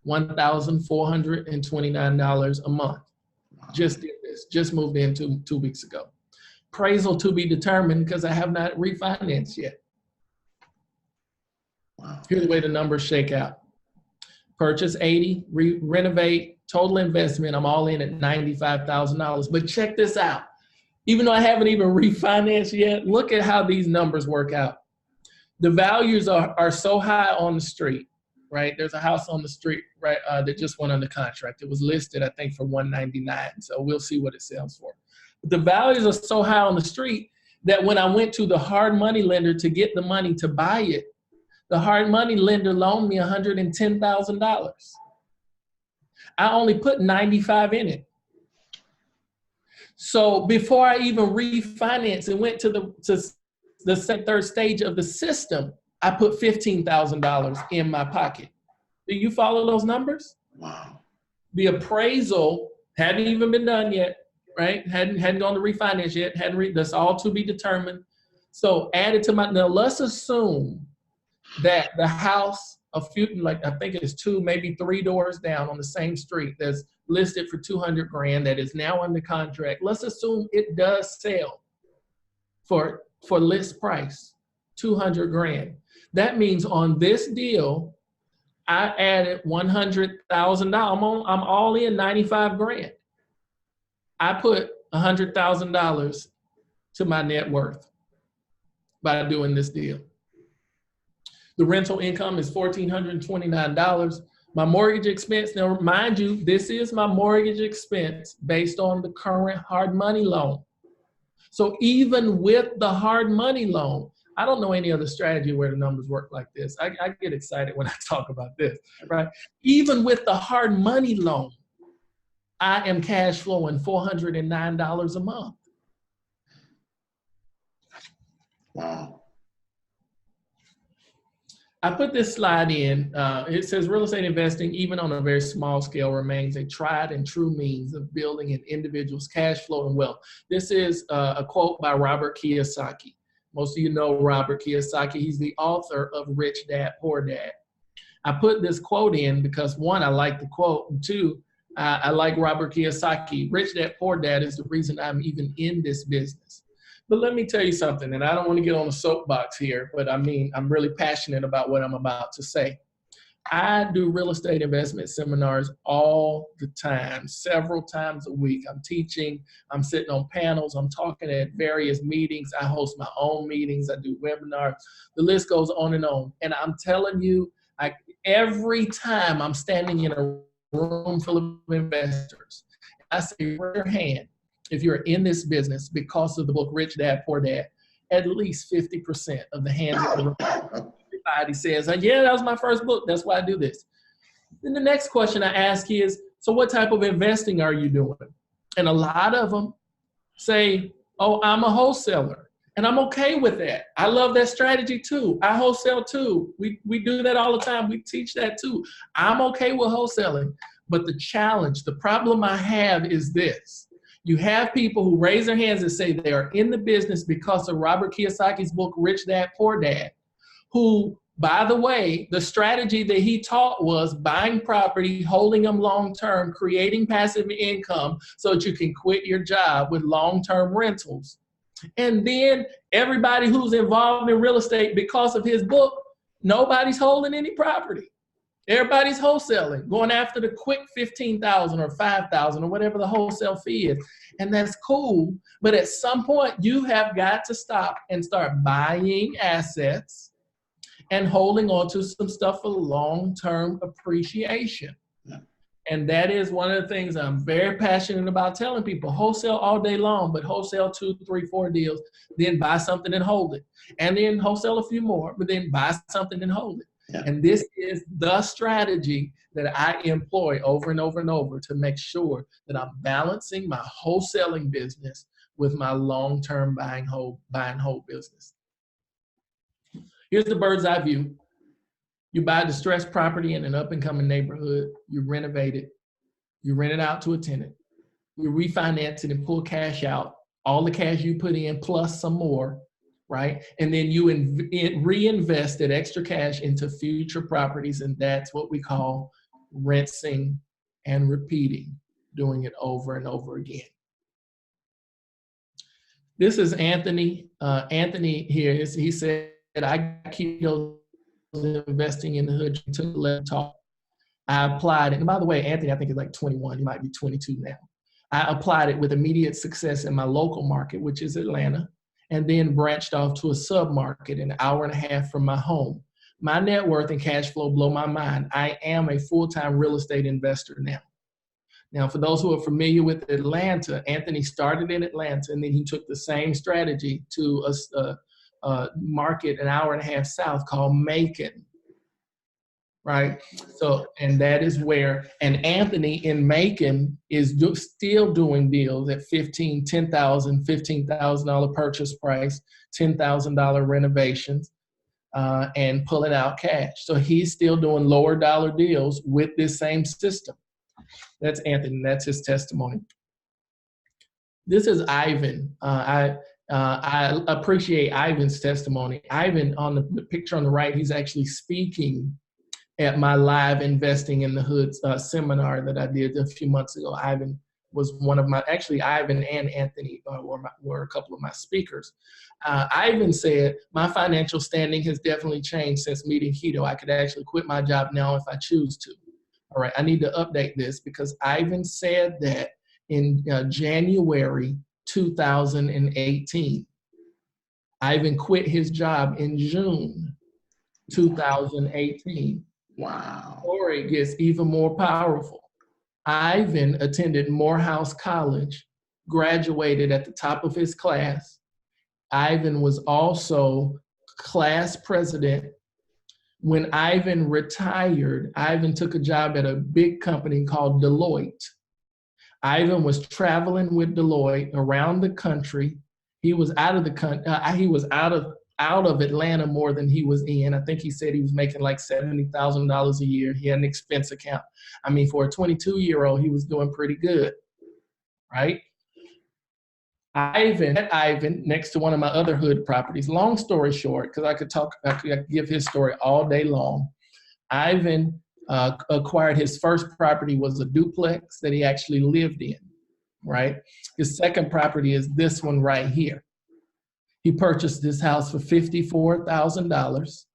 $1,429 a month. Just did this, just moved in two weeks ago. Appraisal to be determined because I have not refinanced yet. Wow. Here's the way the numbers shake out. Purchase 80, renovate, total investment, I'm all in at $95,000. But check this out. Even though I haven't even refinanced yet, look at how these numbers work out. The values are so high on the street, right? There's a house on the street, right, that just went under contract. It was listed, I think, for $199. So we'll see what it sells for. But the values are so high on the street that when I went to the hard money lender to get the money to buy it, the hard money lender loaned me $110,000. I only put $95,000 in it. So before I even refinanced and went to the third stage of the system, I put $15,000 in my pocket. Do you follow those numbers? Wow. The appraisal hadn't even been done yet, right? Hadn't gone to refinance yet. That's all to be determined. So added to now let's assume that the house, I think it's 2, maybe 3 doors down on the same street that's listed for $200,000 that is now under contract. Let's assume it does sell for list price, $200,000. That means on this deal, I added $100,000. I'm all in $95,000. I put $100,000 to my net worth by doing this deal. The rental income is $1,429. My mortgage expense, now mind you, this is my mortgage expense based on the current hard money loan. So even with the hard money loan, I don't know any other strategy where the numbers work like this. I get excited when I talk about this, right? Even with the hard money loan, I am cash flowing $409 a month. Wow. I put this slide in. It says real estate investing, even on a very small scale, remains a tried and true means of building an individual's cash flow and wealth. This is a quote by Robert Kiyosaki. Most of you know Robert Kiyosaki. He's the author of Rich Dad, Poor Dad. I put this quote in because 1, I like the quote, and 2, I like Robert Kiyosaki. Rich Dad, Poor Dad is the reason I'm even in this business. But let me tell you something, and I don't want to get on a soapbox here, but I mean, I'm really passionate about what I'm about to say. I do real estate investment seminars all the time, several times a week. I'm teaching, I'm sitting on panels, I'm talking at various meetings. I host my own meetings, I do webinars. The list goes on. And I'm telling you, every time I'm standing in a room full of investors, I say, raise your hand if you're in this business because of the book Rich Dad, Poor Dad. At least 50% of the hands in the room. Everybody says, yeah, that was my first book. That's why I do this. Then the next question I ask is, so what type of investing are you doing? And a lot of them say, oh, I'm a wholesaler. And I'm okay with that. I love that strategy too. I wholesale too. We do that all the time. We teach that too. I'm okay with wholesaling. But the challenge, the problem I have is this. You have people who raise their hands and say they are in the business because of Robert Kiyosaki's book, Rich Dad, Poor Dad, who, by the way, the strategy that he taught was buying property, holding them long-term, creating passive income so that you can quit your job with long-term rentals. And then everybody who's involved in real estate, because of his book, nobody's holding any property. Everybody's wholesaling, going after the quick 15,000 or 5,000 or whatever the wholesale fee is. And that's cool. But at some point, you have got to stop and start buying assets and holding on to some stuff for long-term appreciation. And that is one of the things I'm very passionate about telling people. Wholesale all day long, but wholesale 2, 3, 4 deals, then buy something and hold it. And then wholesale a few more, but then buy something and hold it. Yeah. And this is the strategy that I employ over and over and over to make sure that I'm balancing my wholesaling business with my long-term buy and hold business. Here's the bird's eye view. You buy a distressed property in an up-and-coming neighborhood, you renovate it, you rent it out to a tenant, you refinance it and pull cash out, all the cash you put in plus some more, right? And then you reinvest that extra cash into future properties, and that's what we call rinsing and repeating, doing it over and over again. This is Anthony. Anthony here, he said, I got Kito investing in the hood, took a left talk. I applied it. And by the way, Anthony, I think is like 21. He might be 22 now. I applied it with immediate success in my local market, which is Atlanta, and then branched off to a sub-market an hour and a half from my home. My net worth and cash flow blow my mind. I am a full-time real estate investor now. Now, for those who are familiar with Atlanta, Anthony started in Atlanta, and then he took the same strategy to a market an hour and a half south called Macon, right? So, and that is where, and Anthony in Macon is still doing deals at $10,000, $15,000 purchase price, $10,000 renovations, and pulling out cash. So he's still doing lower dollar deals with this same system. That's Anthony, that's his testimony. This is Ivan. I appreciate Ivan's testimony. Ivan, on the picture on the right, he's actually speaking at my live Investing in the Hood seminar that I did a few months ago. Ivan was one of my, actually Ivan and Anthony were a couple of my speakers. Ivan said, my financial standing has definitely changed since meeting Kito. I could actually quit my job now if I choose to. All right, I need to update this because Ivan said that in January 2018. Ivan quit his job in June 2018. Wow. The story gets even more powerful. Ivan attended Morehouse College, graduated at the top of his class. Ivan was also class president. When Ivan retired, Ivan took a job at a big company called Deloitte. Ivan was traveling with Deloitte around the country. He was out of the country. He was out of Atlanta more than he was in. I think he said he was making like $70,000 a year. He had an expense account. I mean, for a 22-year-old, he was doing pretty good, right? Ivan next to one of my other hood properties. Long story short, because I could give his story all day long. Ivan acquired his first property was a duplex that he actually lived in, right? His second property is this one right here. He purchased this house for $54,000.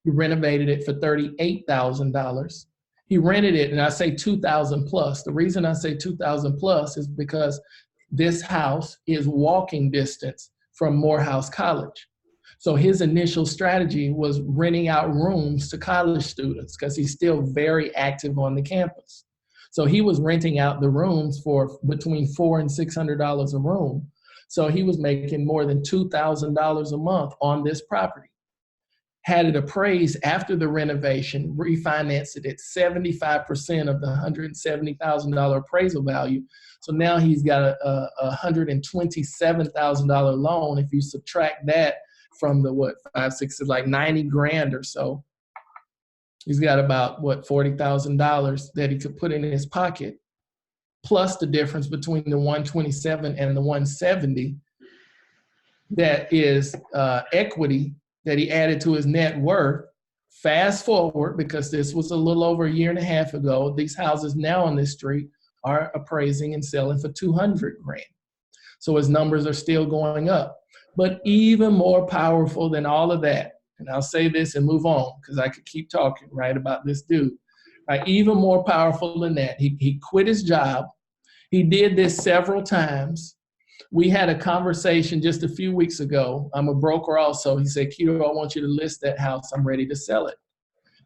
He renovated it for $38,000. He rented it, and I say 2,000 plus. The reason I say 2,000 plus is because this house is walking distance from Morehouse College. So his initial strategy was renting out rooms to college students because he's still very active on the campus. So he was renting out the rooms for between $400 and $600 a room. So he was making more than $2,000 a month on this property. had it appraised after the renovation, refinanced it at 75% of the $170,000 appraisal value. So now he's got a $127,000 loan. If you subtract that from the 5, 6 is like 90 grand or so, he's got about $40,000 that he could put in his pocket, plus the difference between the 127 and the 170 that is equity that he added to his net worth. Fast forward, because this was a little over a year and a half ago, these houses now on this street are appraising and selling for 200 grand. So his numbers are still going up. But even more powerful than all of that, and I'll say this and move on because I could keep talking, right, about this dude. Right, even more powerful than that, he quit his job. He did this several times. We had a conversation just a few weeks ago. I'm a broker also. He said, Kito, I want you to list that house. I'm ready to sell it.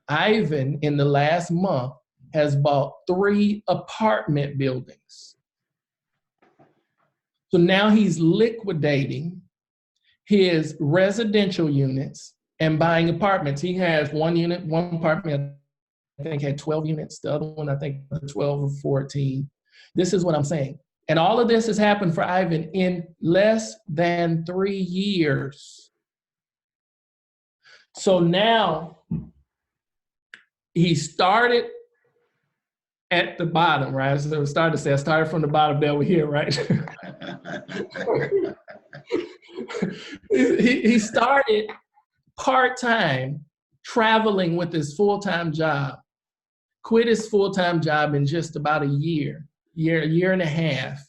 Ivan, in the last month, has bought 3 apartment buildings. So now he's liquidating his residential units and buying apartments. He has one apartment, I think had 12 units. The other one, I think 12 or 14. This is what I'm saying. And all of this has happened for Ivan in less than 3 years. So now he started at the bottom, right? So I started to say, I started from the bottom down here, right? He started part-time traveling with his full-time job, quit his full-time job in just about a year and a half.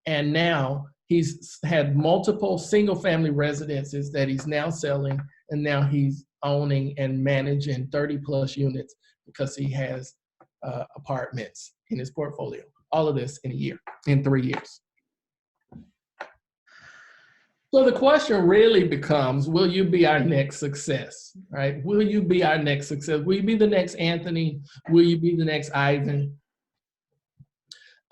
And now he's had multiple single-family residences that he's now selling, and now he's owning and managing 30-plus units because he has apartments in his portfolio. All of this in 3 years. So the question really becomes, will you be our next success, right? Will you be our next success? Will you be the next Anthony? Will you be the next Ivan?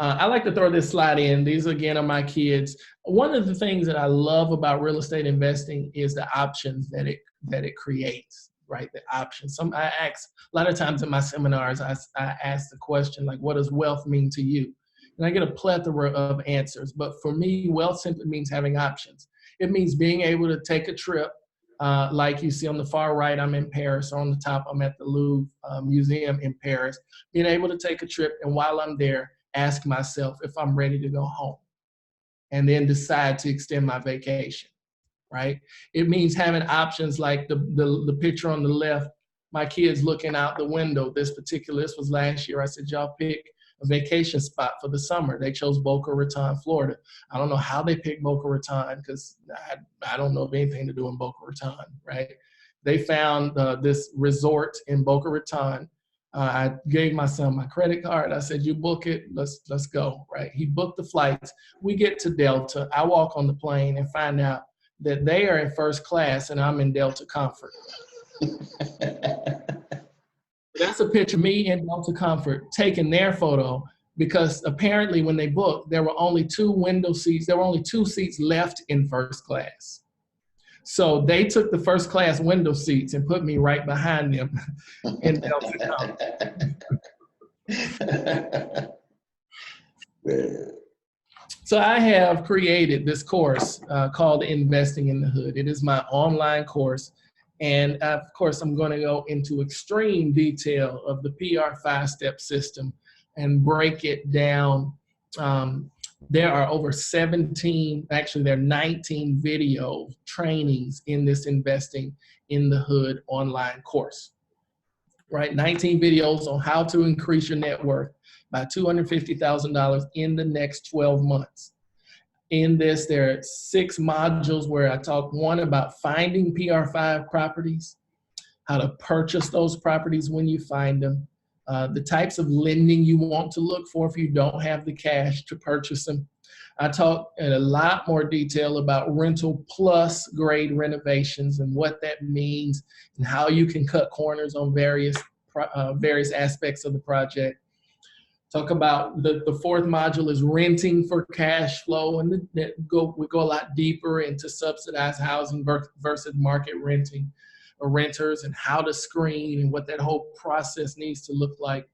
I like to throw this slide in. These, again, are my kids. One of the things that I love about real estate investing is the options that it creates, right? The options. I ask, a lot of times in my seminars, I ask the question, like, what does wealth mean to you? And I get a plethora of answers. But for me, wealth simply means having options. It means being able to take a trip, like you see on the far right, I'm in Paris. On the top, I'm at the Louvre Museum in Paris. Being able to take a trip, and while I'm there, ask myself if I'm ready to go home, and then decide to extend my vacation, right? It means having options like the picture on the left, my kids looking out the window. This was last year. I said, y'all pick a vacation spot for the summer. They chose Boca Raton, Florida. I don't know how they picked Boca Raton because I don't know of anything to do in Boca Raton, right? They found this resort in Boca Raton. I gave my son my credit card. I said, you book it, let's go, right? He booked the flights. We get to Delta. I walk on the plane and find out that they are in first class and I'm in Delta Comfort. That's a picture of me in Delta Comfort taking their photo, because apparently when they booked, there were only 2 window seats. There were only 2 seats left in first class. So they took the first class window seats and put me right behind them in Delta Comfort. So I have created this course called Investing in the Hood. It is my online course. And of course, I'm going to go into extreme detail of the PR 5-step system and break it down. There are over 19 video trainings in this Investing in the Hood online course, right? 19 videos on how to increase your net worth by $250,000 in the next 12 months. In this, there are 6 modules where I talk, one about finding PR5 properties, how to purchase those properties when you find them, the types of lending you want to look for if you don't have the cash to purchase them. I talk in a lot more detail about rental plus grade renovations and what that means and how you can cut corners on various aspects of the project. Talk about the 4th module is renting for cash flow, and we go a lot deeper into subsidized housing versus market renting. renters and how to screen and what that whole process needs to look like,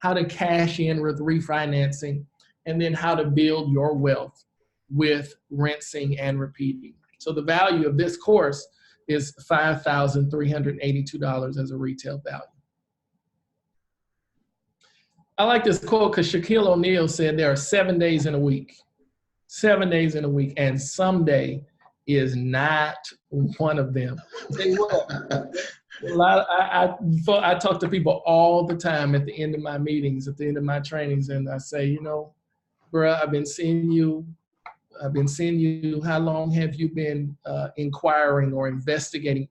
how to cash in with refinancing, and then how to build your wealth with rinsing and repeating. So the value of this course is $5,382 as a retail value. I like this quote because Shaquille O'Neal said there are 7 days in a week. 7 days in a week, and someday is not one of them. Say what? I talk to people all the time at the end of my meetings, at the end of my trainings, and I say, you know, bruh, I've been seeing you. How long have you been inquiring or investigating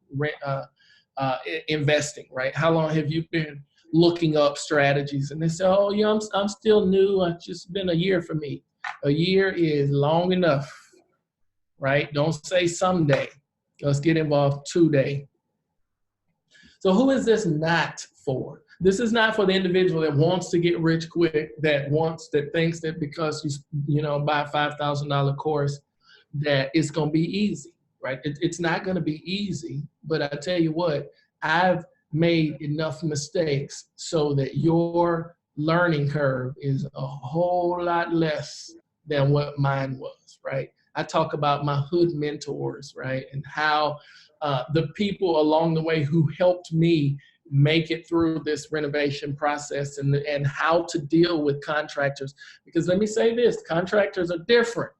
investing, right? How long have you been looking up strategies? And they say, oh, yeah, I'm still new. It's just been a year for me. A year is long enough, right? Don't say someday. Let's get involved today. So who is this not for? This is not for the individual that wants to get rich quick, that thinks that because you buy a $5,000 course, that it's going to be easy, right? It's not going to be easy, but I tell you what, I've made enough mistakes so that your learning curve is a whole lot less than what mine was, right? I talk about my hood mentors, right? And how the people along the way who helped me make it through this renovation process and how to deal with contractors. Because let me say this, contractors are different.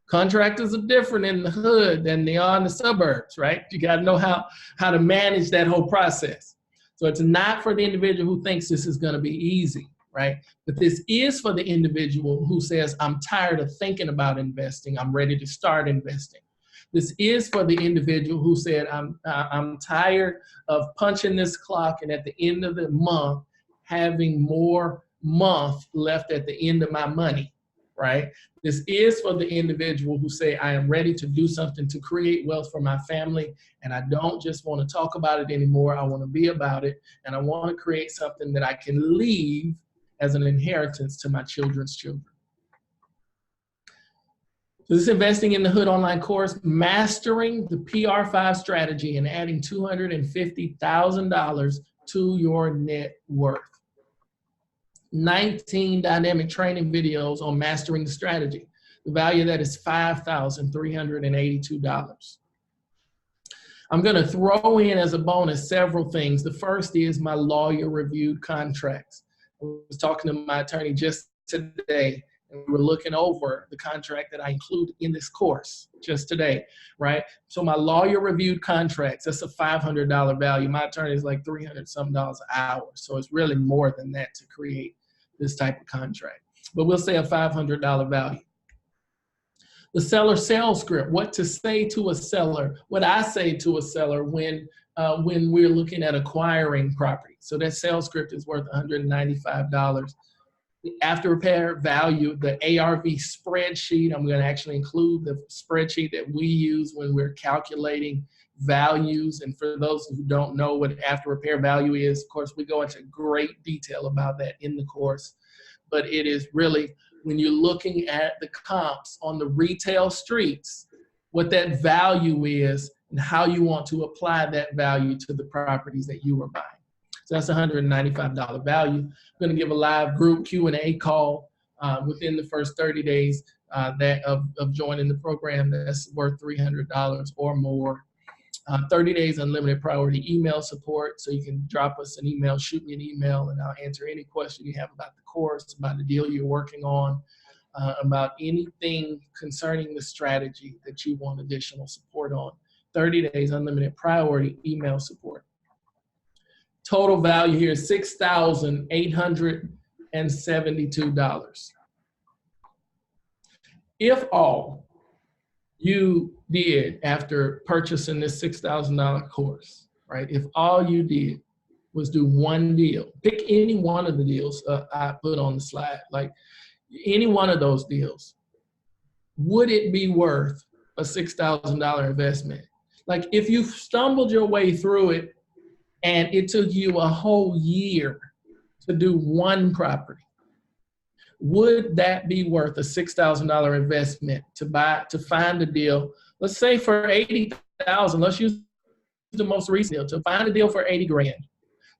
Contractors are different in the hood than they are in the suburbs, right? You got to know how to manage that whole process. So it's not for the individual who thinks this is going to be easy, right? But this is for the individual who says, I'm tired of thinking about investing. I'm ready to start investing. This is for the individual who said, I'm tired of punching this clock and at the end of the month, having more month left at the end of my money, right? This is for the individual who say, I am ready to do something to create wealth for my family. And I don't just want to talk about it anymore. I want to be about it. And I want to create something that I can leave as an inheritance to my children's children. So this Investing in the Hood online course, mastering the PR5 strategy and adding $250,000 to your net worth. 19 dynamic training videos on mastering the strategy. The value of that is $5,382. I'm going to throw in as a bonus several things. The first is my lawyer-reviewed contracts. I was talking to my attorney just today, and we were looking over the contract that I include in this course just today, right? So my lawyer-reviewed contracts, that's a $500 value. My attorney is like $300-something an hour. So it's really more than that to create this type of contract. But we'll say a $500 value. The seller sales script, what to say to a seller, what I say to a seller when we're looking at acquiring property. So that sales script is worth $195. The after repair value, the ARV spreadsheet, I'm going to actually include the spreadsheet that we use when we're calculating values. And for those who don't know what after repair value is, of course, we go into great detail about that in the course. But it is really, when you're looking at the comps on the retail streets, what that value is and how you want to apply that value to the properties that you are buying. So that's $195 value. I'm going to give a live group Q&A call within the first 30 days of joining the program. That's worth $300 or more. 30 days unlimited priority email support. So you can drop us an email, shoot me an email, and I'll answer any question you have about the course, about the deal you're working on, about anything concerning the strategy that you want additional support on. 30 days unlimited priority email support. Total value here is $6,872. If all you did after purchasing this $6,000 course, right? If all you did was do one deal, pick any one of the deals I put on the slide, like any one of those deals, would it be worth a $6,000 investment? Like if you stumbled your way through it and it took you a whole year to do one property, would that be worth a $6,000 investment to find a deal? Let's say for $80,000, let's use the most recent deal, to find a deal for 80 grand,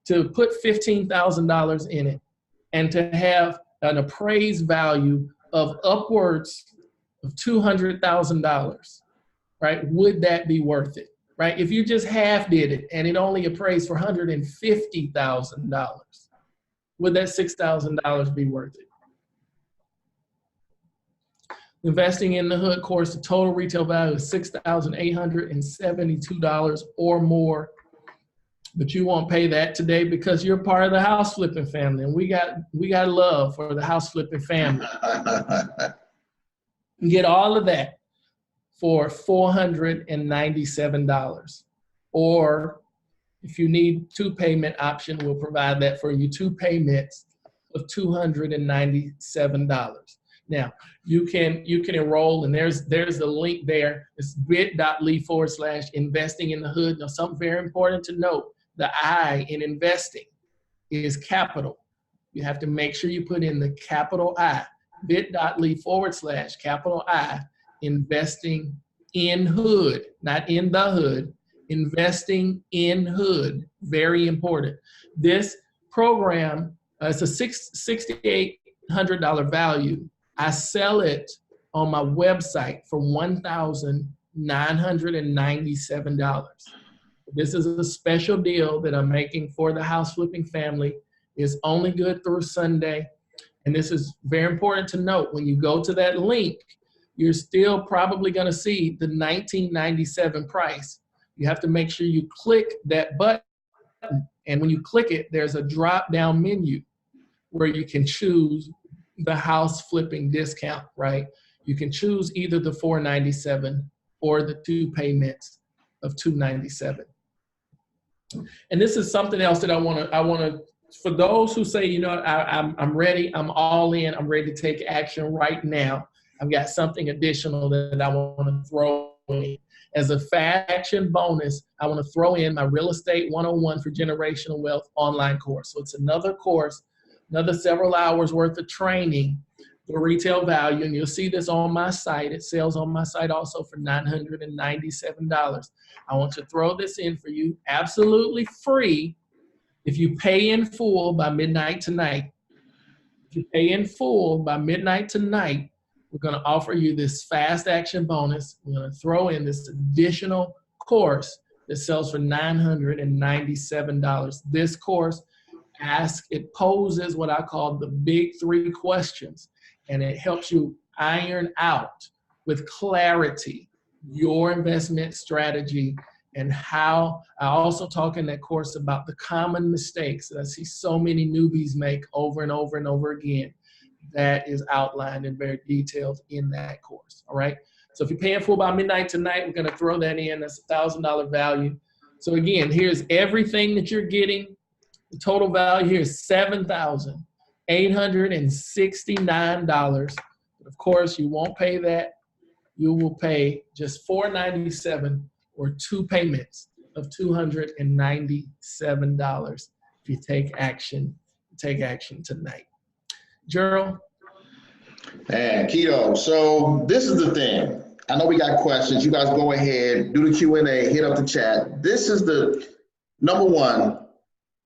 to put $15,000 in it, and to have an appraised value of upwards of $200,000, right? Would that be worth it, right? If you just half did it and it only appraised for $150,000, would that $6,000 be worth it? Investing in the Hood course, the total retail value is $6,872 or more. But you won't pay that today because you're part of the house flipping family, and we got love for the house flipping family. You get all of that for $497. Or if you need 2 payment option, we'll provide that for you, 2 payments of $297. Now, you can enroll, and there's the link there. It's bit.ly/investing in the hood. Now, something very important to note, the I in investing is capital. You have to make sure you put in the capital I, bit.ly/capital I, investing in hood, not in the hood, investing in hood. Very important. This program, it's a $6,800 value. I sell it on my website for $1,997. This is a special deal that I'm making for the house flipping family. It's only good through Sunday. And this is very important to note. When you go to that link, you're still probably going to see the $1,997 price. You have to make sure you click that button. And when you click it, there's a drop-down menu where you can choose the house flipping discount, right? You can choose either the $497 or the 2 payments of $297. And this is something else that I want to, for those who say, you know, I'm ready, I'm all in, I'm ready to take action right now. I've got something additional that I want to throw in. As a fast action bonus, I want to throw in my Real Estate 101 for Generational Wealth online course. So it's another course, another several hours worth of training for retail value. And you'll see this on my site. It sells on my site also for $997. I want to throw this in for you absolutely free if you pay in full by midnight tonight. If you pay in full by midnight tonight, we're going to offer you this fast action bonus. We're going to throw in this additional course that sells for $997. This course it poses what I call the big 3 questions, and it helps you iron out with clarity your investment strategy and how. I also talk in that course about the common mistakes that I see so many newbies make over and over and over again. That is outlined and very detailed in that course. All right. So if you're paying full by midnight tonight, we're going to throw that in. That's $1,000 value. So again, here's everything that you're getting. The total value here is $7,869. But of course, you won't pay that. You will pay just $497 or 2 payments of $297 if you take action tonight. Gerald? And Kito, so this is the thing. I know we got questions. You guys go ahead, do the Q&A, hit up the chat. This is the number one.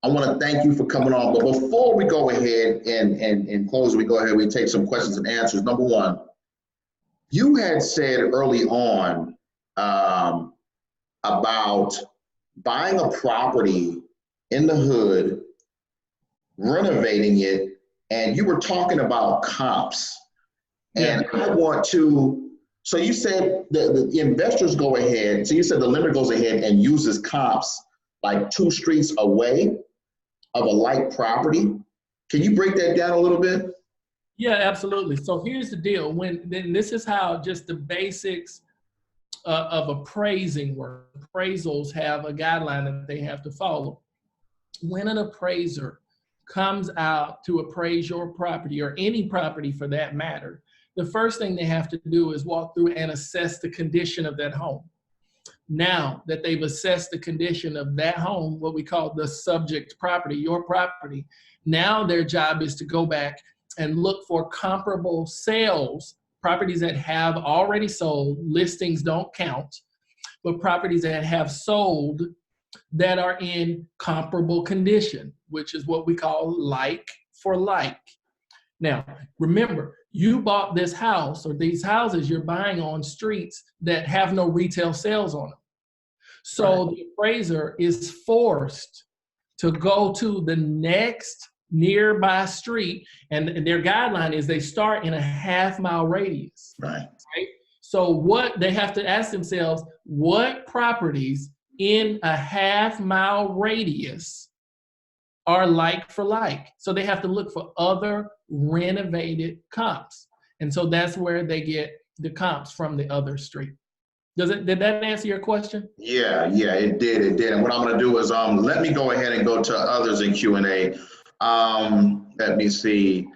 I want to thank you for coming on. But before we go ahead and close, we take some questions and answers. Number one, you had said early on about buying a property in the hood, renovating it, and you were talking about comps. And I want to, so you said the investors go ahead, so you said the lender goes ahead and uses comps like 2 streets away of a like property. Can you break that down a little bit? Yeah, absolutely. So here's the deal. This is how just the basics of appraising work. Appraisals have a guideline that they have to follow. When an appraiser comes out to appraise your property, or any property for that matter, the first thing they have to do is walk through and assess the condition of that home. Now that they've assessed the condition of that home, what we call the subject property, your property, now their job is to go back and look for comparable sales, properties that have already sold. Listings don't count, but properties that have sold that are in comparable condition, which is what we call like for like. Now, remember, you bought this house or these houses you're buying on streets that have no retail sales on them. So the appraiser is forced to go to the next nearby street, and their guideline is they start in a half-mile radius. Right. So what they have to ask themselves, what properties in a half-mile radius are like for like? So they have to look for other renovated comps. And so that's where they get the comps from the other street. Did that answer your question? Yeah, it did. And what I'm going to do is let me go ahead and go to others in Q&A. Let me see.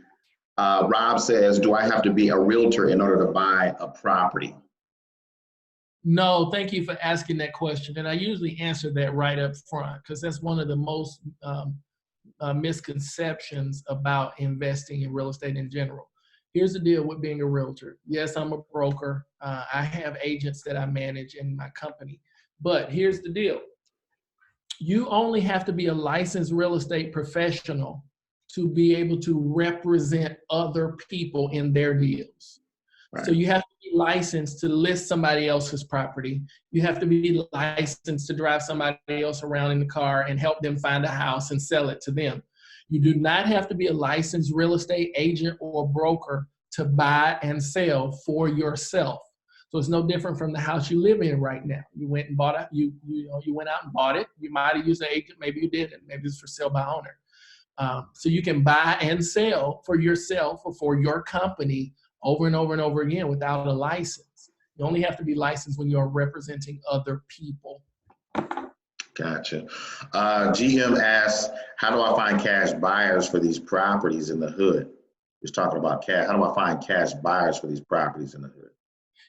Rob says, do I have to be a realtor in order to buy a property? No, thank you for asking that question. And I usually answer that right up front because that's one of the most misconceptions about investing in real estate in general. Here's the deal with being a realtor. Yes, I'm a broker. I have agents that I manage in my company. But here's the deal. You only have to be a licensed real estate professional to be able to represent other people in their deals. Right. So you have to be licensed to list somebody else's property. You have to be licensed to drive somebody else around in the car and help them find a house and sell it to them. You do not have to be a licensed real estate agent or broker to buy and sell for yourself. So it's no different from the house you live in right now. You went and bought it. You went out and bought it. You might have used an agent. Maybe you didn't. Maybe it's for sale by owner. So you can buy and sell for yourself or for your company over and over and over again without a license. You only have to be licensed when you're representing other people. Gotcha. GM asks, how do I find cash buyers for these properties in the hood? He's talking about cash. How do I find cash buyers for these properties in the hood?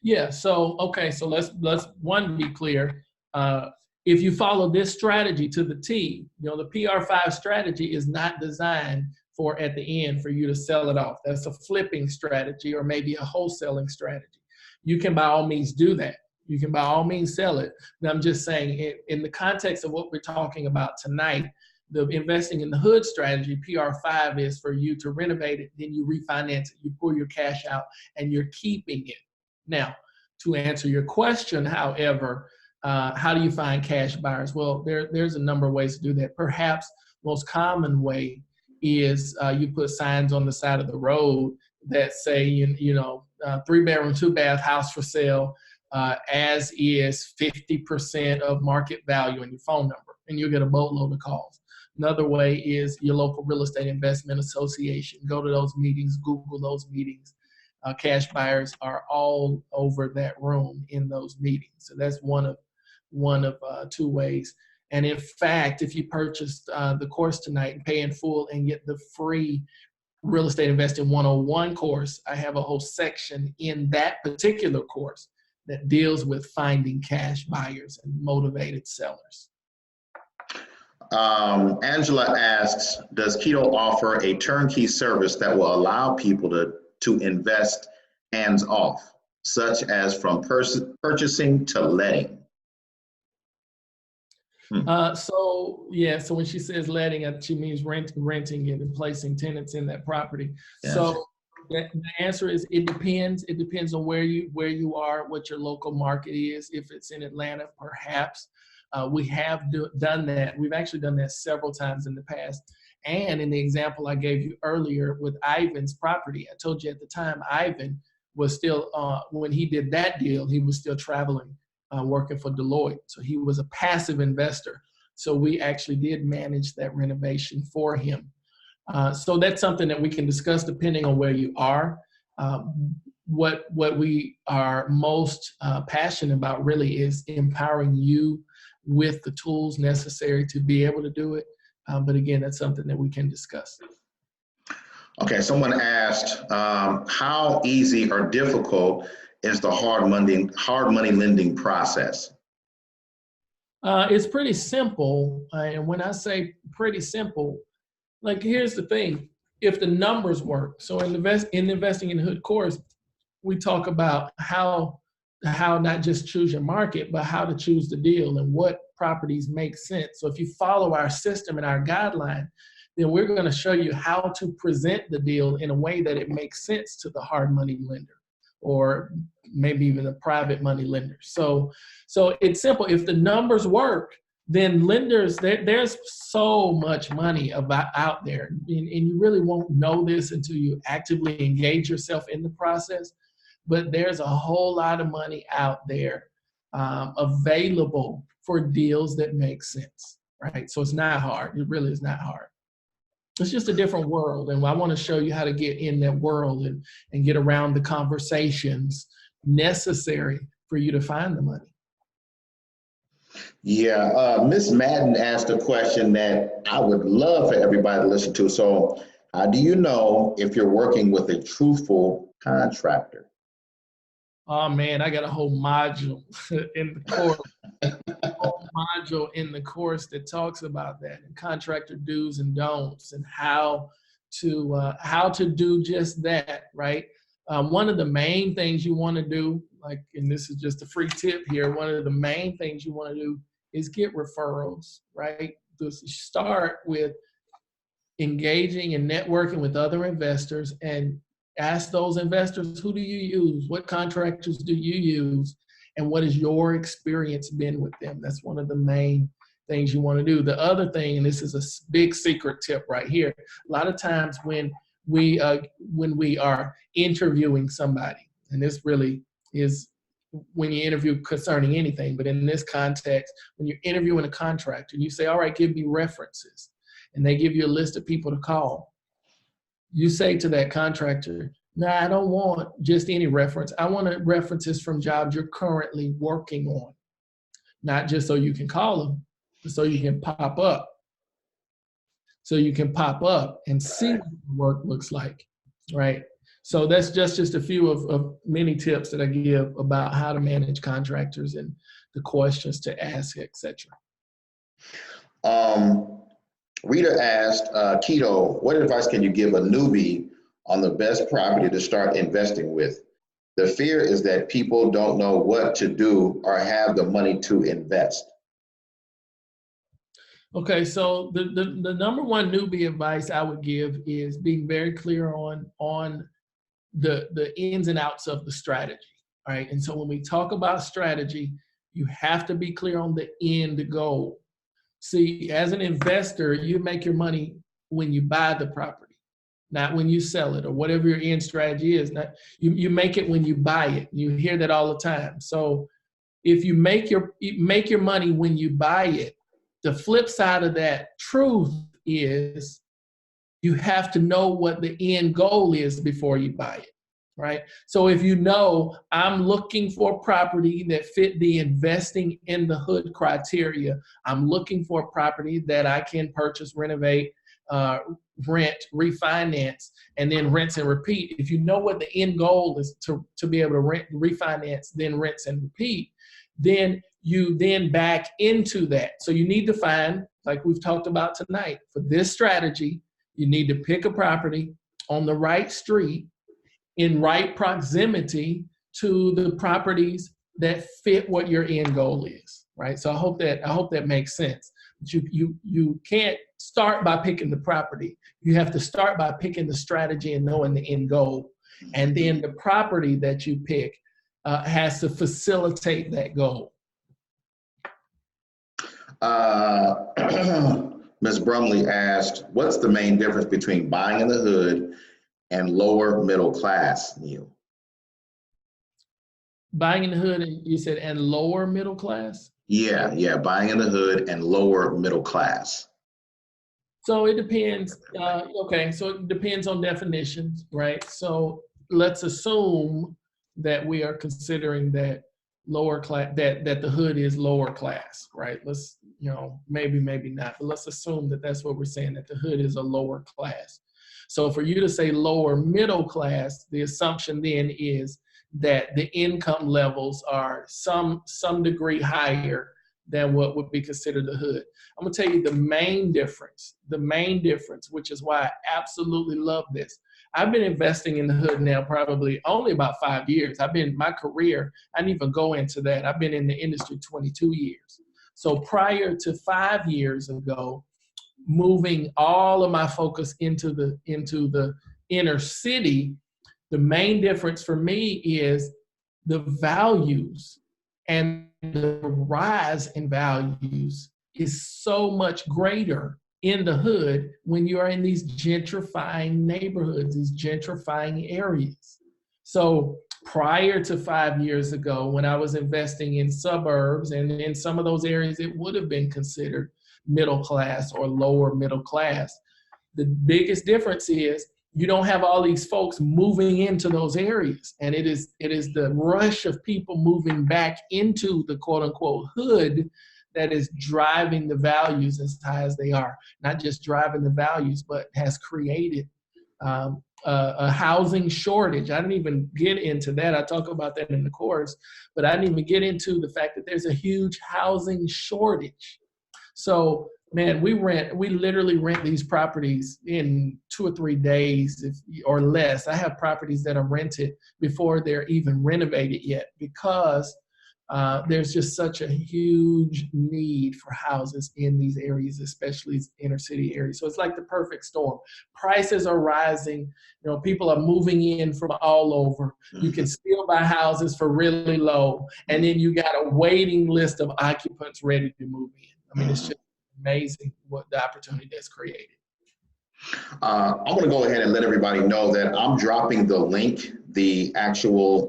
Yeah. So, okay. So let's one, be clear. If you follow this strategy to the T, the PR5 strategy is not designed for at the end for you to sell it off. That's a flipping strategy or maybe a wholesaling strategy. You can by all means do that. You can by all means sell it. And I'm just saying in the context of what we're talking about tonight, the investing in the hood strategy, PR5 is for you to renovate it, then you refinance it, you pull your cash out and you're keeping it. Now, to answer your question, however, how do you find cash buyers? Well, there's a number of ways to do that. Perhaps most common way is you put signs on the side of the road that say, 3-bedroom, 2-bath house for sale, as is 50% of market value and your phone number, and you'll get a boatload of calls. Another way is your local real estate investment association. Go to those meetings, Google those meetings. Cash buyers are all over that room in those meetings. So that's one of two ways. And in fact, if you purchased the course tonight and pay in full and get the free Real Estate Investing 101 course, I have a whole section in that particular course that deals with finding cash buyers and motivated sellers. Angela asks, does Kito offer a turnkey service that will allow people to invest hands off, such as from purchasing to letting? So when she says letting, she means renting it and placing tenants in that property. Yes. So the answer is it depends. It depends on where you are, what your local market is. If it's in Atlanta, perhaps. We have done that. We've actually done that several times in the past. And in the example I gave you earlier with Ivan's property, I told you at the time, Ivan was still, when he did that deal, he was still traveling, working for Deloitte. So he was a passive investor. So we actually did manage that renovation for him. So that's something that we can discuss depending on where you are. What we are most passionate about really is empowering you with the tools necessary to be able to do it. But again, that's something that we can discuss. Okay, someone asked, how easy or difficult is the hard money lending process? It's pretty simple. And when I say pretty simple, like here's the thing, if the numbers work. So in Investing in the Hood course, we talk about how not just choose your market, but how to choose the deal and what properties make sense. So if you follow our system and our guideline, then we're going to show you how to present the deal in a way that it makes sense to the hard money lender, or maybe even a private money lender. So it's simple. If the numbers work, then lenders, there's so much money out there, and you really won't know this until you actively engage yourself in the process. But there's a whole lot of money out there available for deals that make sense, right? So it's not hard. It really is not hard. It's just a different world, and I want to show you how to get in that world and get around the conversations necessary for you to find the money. Yeah, Miss Madden asked a question that I would love for everybody to listen to. So, how do you know if you're working with a truthful contractor? Oh man, I got a whole module in the course. That talks about that, and contractor do's and don'ts, and how to do just that, right? One of the main things you want to do, like, and this is just a free tip here, one of the main things you want to do is get referrals, right? Just start with engaging and networking with other investors, and ask those investors, who do you use? What contractors do you use? And what has your experience been with them? That's one of the main things you want to do. The other thing, and this is a big secret tip right here, a lot of times when we are interviewing somebody, and this really is when you interview concerning anything, but in this context, when you're interviewing a contractor, you say, all right, give me references, and they give you a list of people to call. You say to that contractor, no, I don't want just any reference. I want references from jobs you're currently working on, not just so you can call them, but so you can pop up. So you can pop up and see what the work looks like, right? So that's just a few of many tips that I give about how to manage contractors and the questions to ask, etc. Rita asked, Kito, what advice can you give a newbie on the best property to start investing with? The fear is that people don't know what to do or have the money to invest. Okay, so the number one newbie advice I would give is being very clear on the ins and outs of the strategy, right? And so when we talk about strategy, you have to be clear on the end goal. See, as an investor, you make your money when you buy the property, not when you sell it, or whatever your end strategy is. Not, you make it when you buy it. You hear that all the time. So if you make your money when you buy it, the flip side of that truth is you have to know what the end goal is before you buy it, right? So if you know, I'm looking for property that fit the investing in the hood criteria, I'm looking for a property that I can purchase, renovate, rent, refinance, and then rinse and repeat. If you know what the end goal is to be able to rent, refinance, then rinse and repeat, then you then back into that. So you need to find, like we've talked about tonight, for this strategy, you need to pick a property on the right street in right proximity to the properties that fit what your end goal is, right? So I hope that makes sense. But you can't start by picking the property. You have to start by picking the strategy and knowing the end goal. And then the property that you pick has to facilitate that goal. Ms. Brumley asked, what's the main difference between buying in the hood and lower middle class, Neil? Buying in the hood, you said, and lower middle class? Yeah, buying in the hood and lower middle class. So it depends. Okay, so it depends on definitions, right? So let's assume that we are considering that lower class, that the hood is lower class, right? Let's, maybe not, but let's assume that that's what we're saying, that the hood is a lower class. So for you to say lower middle class, the assumption then is that the income levels are some degree higher than what would be considered the hood. I'm gonna tell you the main difference, which is why I absolutely love this. I've been investing in the hood now probably only about 5 years. My career, I didn't even go into that. I've been in the industry 22 years. So prior to 5 years ago, moving all of my focus into the inner city, the main difference for me is the values and the rise in values is so much greater in the hood when you are in these gentrifying neighborhoods, these gentrifying areas. So prior to 5 years ago, when I was investing in suburbs and in some of those areas, it would have been considered middle class or lower middle class. The biggest difference is you don't have all these folks moving into those areas. And it is the rush of people moving back into the quote unquote hood that is driving the values as high as they are. Not just driving the values, but has created a housing shortage. I didn't even get into that. I talk about that in the course, but I didn't even get into the fact that there's a huge housing shortage. So, man, we literally rent these properties in 2 or 3 days or less. I have properties that are rented before they're even renovated yet because there's just such a huge need for houses in these areas, especially inner city areas. So it's like the perfect storm. Prices are rising. You know, people are moving in from all over. You can still buy houses for really low, and then you got a waiting list of occupants ready to move in. I mean, it's just amazing what the opportunity that's created. I want to go ahead and let everybody know that I'm dropping the link, the actual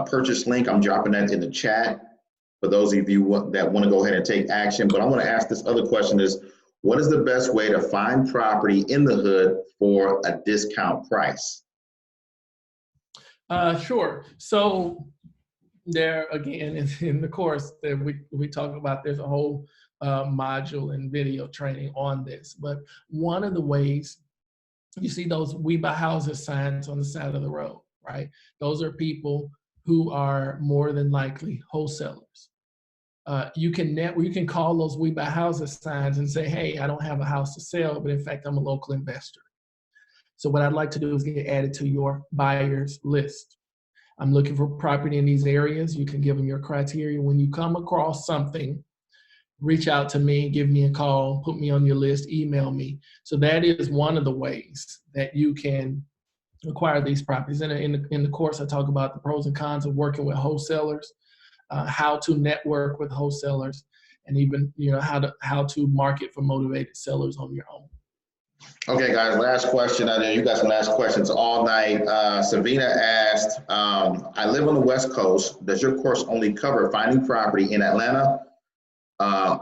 purchase link. I'm dropping that in the chat for those of you that want to go ahead and take action. But I want to ask this other question is, what is the best way to find property in the hood for a discount price? Sure. So there, again, in the course that we talk about, there's a whole module and video training on this. But one of the ways, you see those "We Buy Houses" signs on the side of the road, right? Those are people who are more than likely wholesalers. You can call those "We Buy Houses" signs and say, hey, I don't have a house to sell, but in fact, I'm a local investor. So what I'd like to do is get added to your buyers list. I'm looking for property in these areas. You can give them your criteria. When you come across something, reach out to me, give me a call, put me on your list, email me. So that is one of the ways that you can acquire these properties. And in the course, I talk about the pros and cons of working with wholesalers, how to network with wholesalers, and even how to market for motivated sellers on your own. Okay, guys, last question. I know you guys can ask questions all night. Savina asked, I live on the West Coast. Does your course only cover finding property in Atlanta,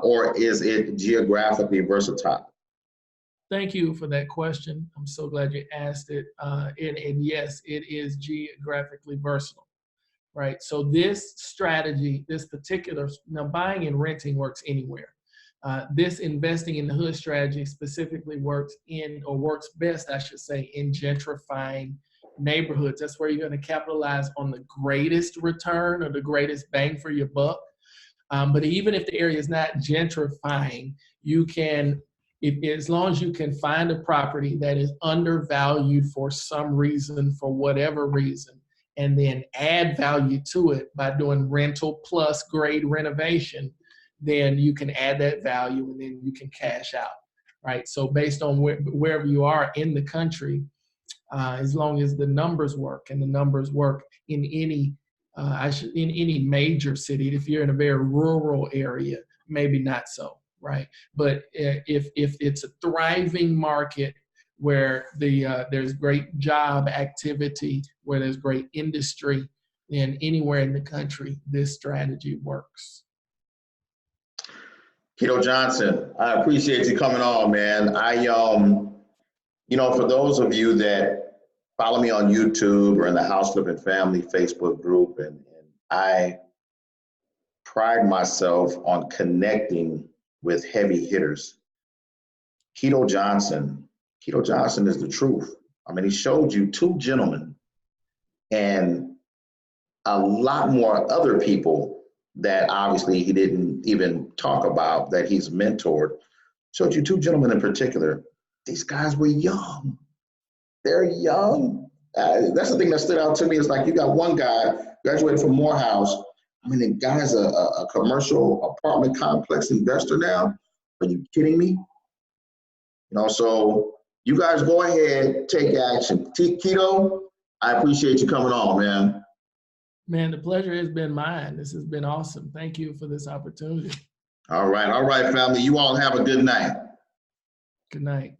or is it geographically versatile? Thank you for that question. I'm so glad you asked it. And yes, it is geographically versatile, right? So this strategy, now buying and renting works anywhere. This investing in the hood strategy specifically works best, I should say, in gentrifying neighborhoods. That's where you're going to capitalize on the greatest return or the greatest bang for your buck. But even if the area is not gentrifying, you can, as long as you can find a property that is undervalued for some reason, for whatever reason, and then add value to it by doing rental plus grade renovation, then you can add that value and then you can cash out, right? So based on wherever you are in the country, as long as the numbers work, and the numbers work in any major city. If you're in a very rural area, maybe not so, right? But if it's a thriving market where there's great job activity, where there's great industry, then anywhere in the country, this strategy works. Kito Johnson, I appreciate you coming on, man. For those of you that follow me on YouTube or in the House Flipping Family Facebook group, and I pride myself on connecting with heavy hitters. Kito Johnson is the truth. I mean, he showed you two gentlemen and a lot more other people that obviously he didn't even talk about that he's mentored. Showed you two gentlemen in particular. These guys were young. They're young. That's the thing that stood out to me. Is like you got one guy graduated from Morehouse. I mean, the guy's a commercial apartment complex investor now. Are you kidding me? So you guys go ahead, take action. Kito, I appreciate you coming on, man. Man, the pleasure has been mine. This has been awesome. Thank you for this opportunity. All right, family. You all have a good night. Good night.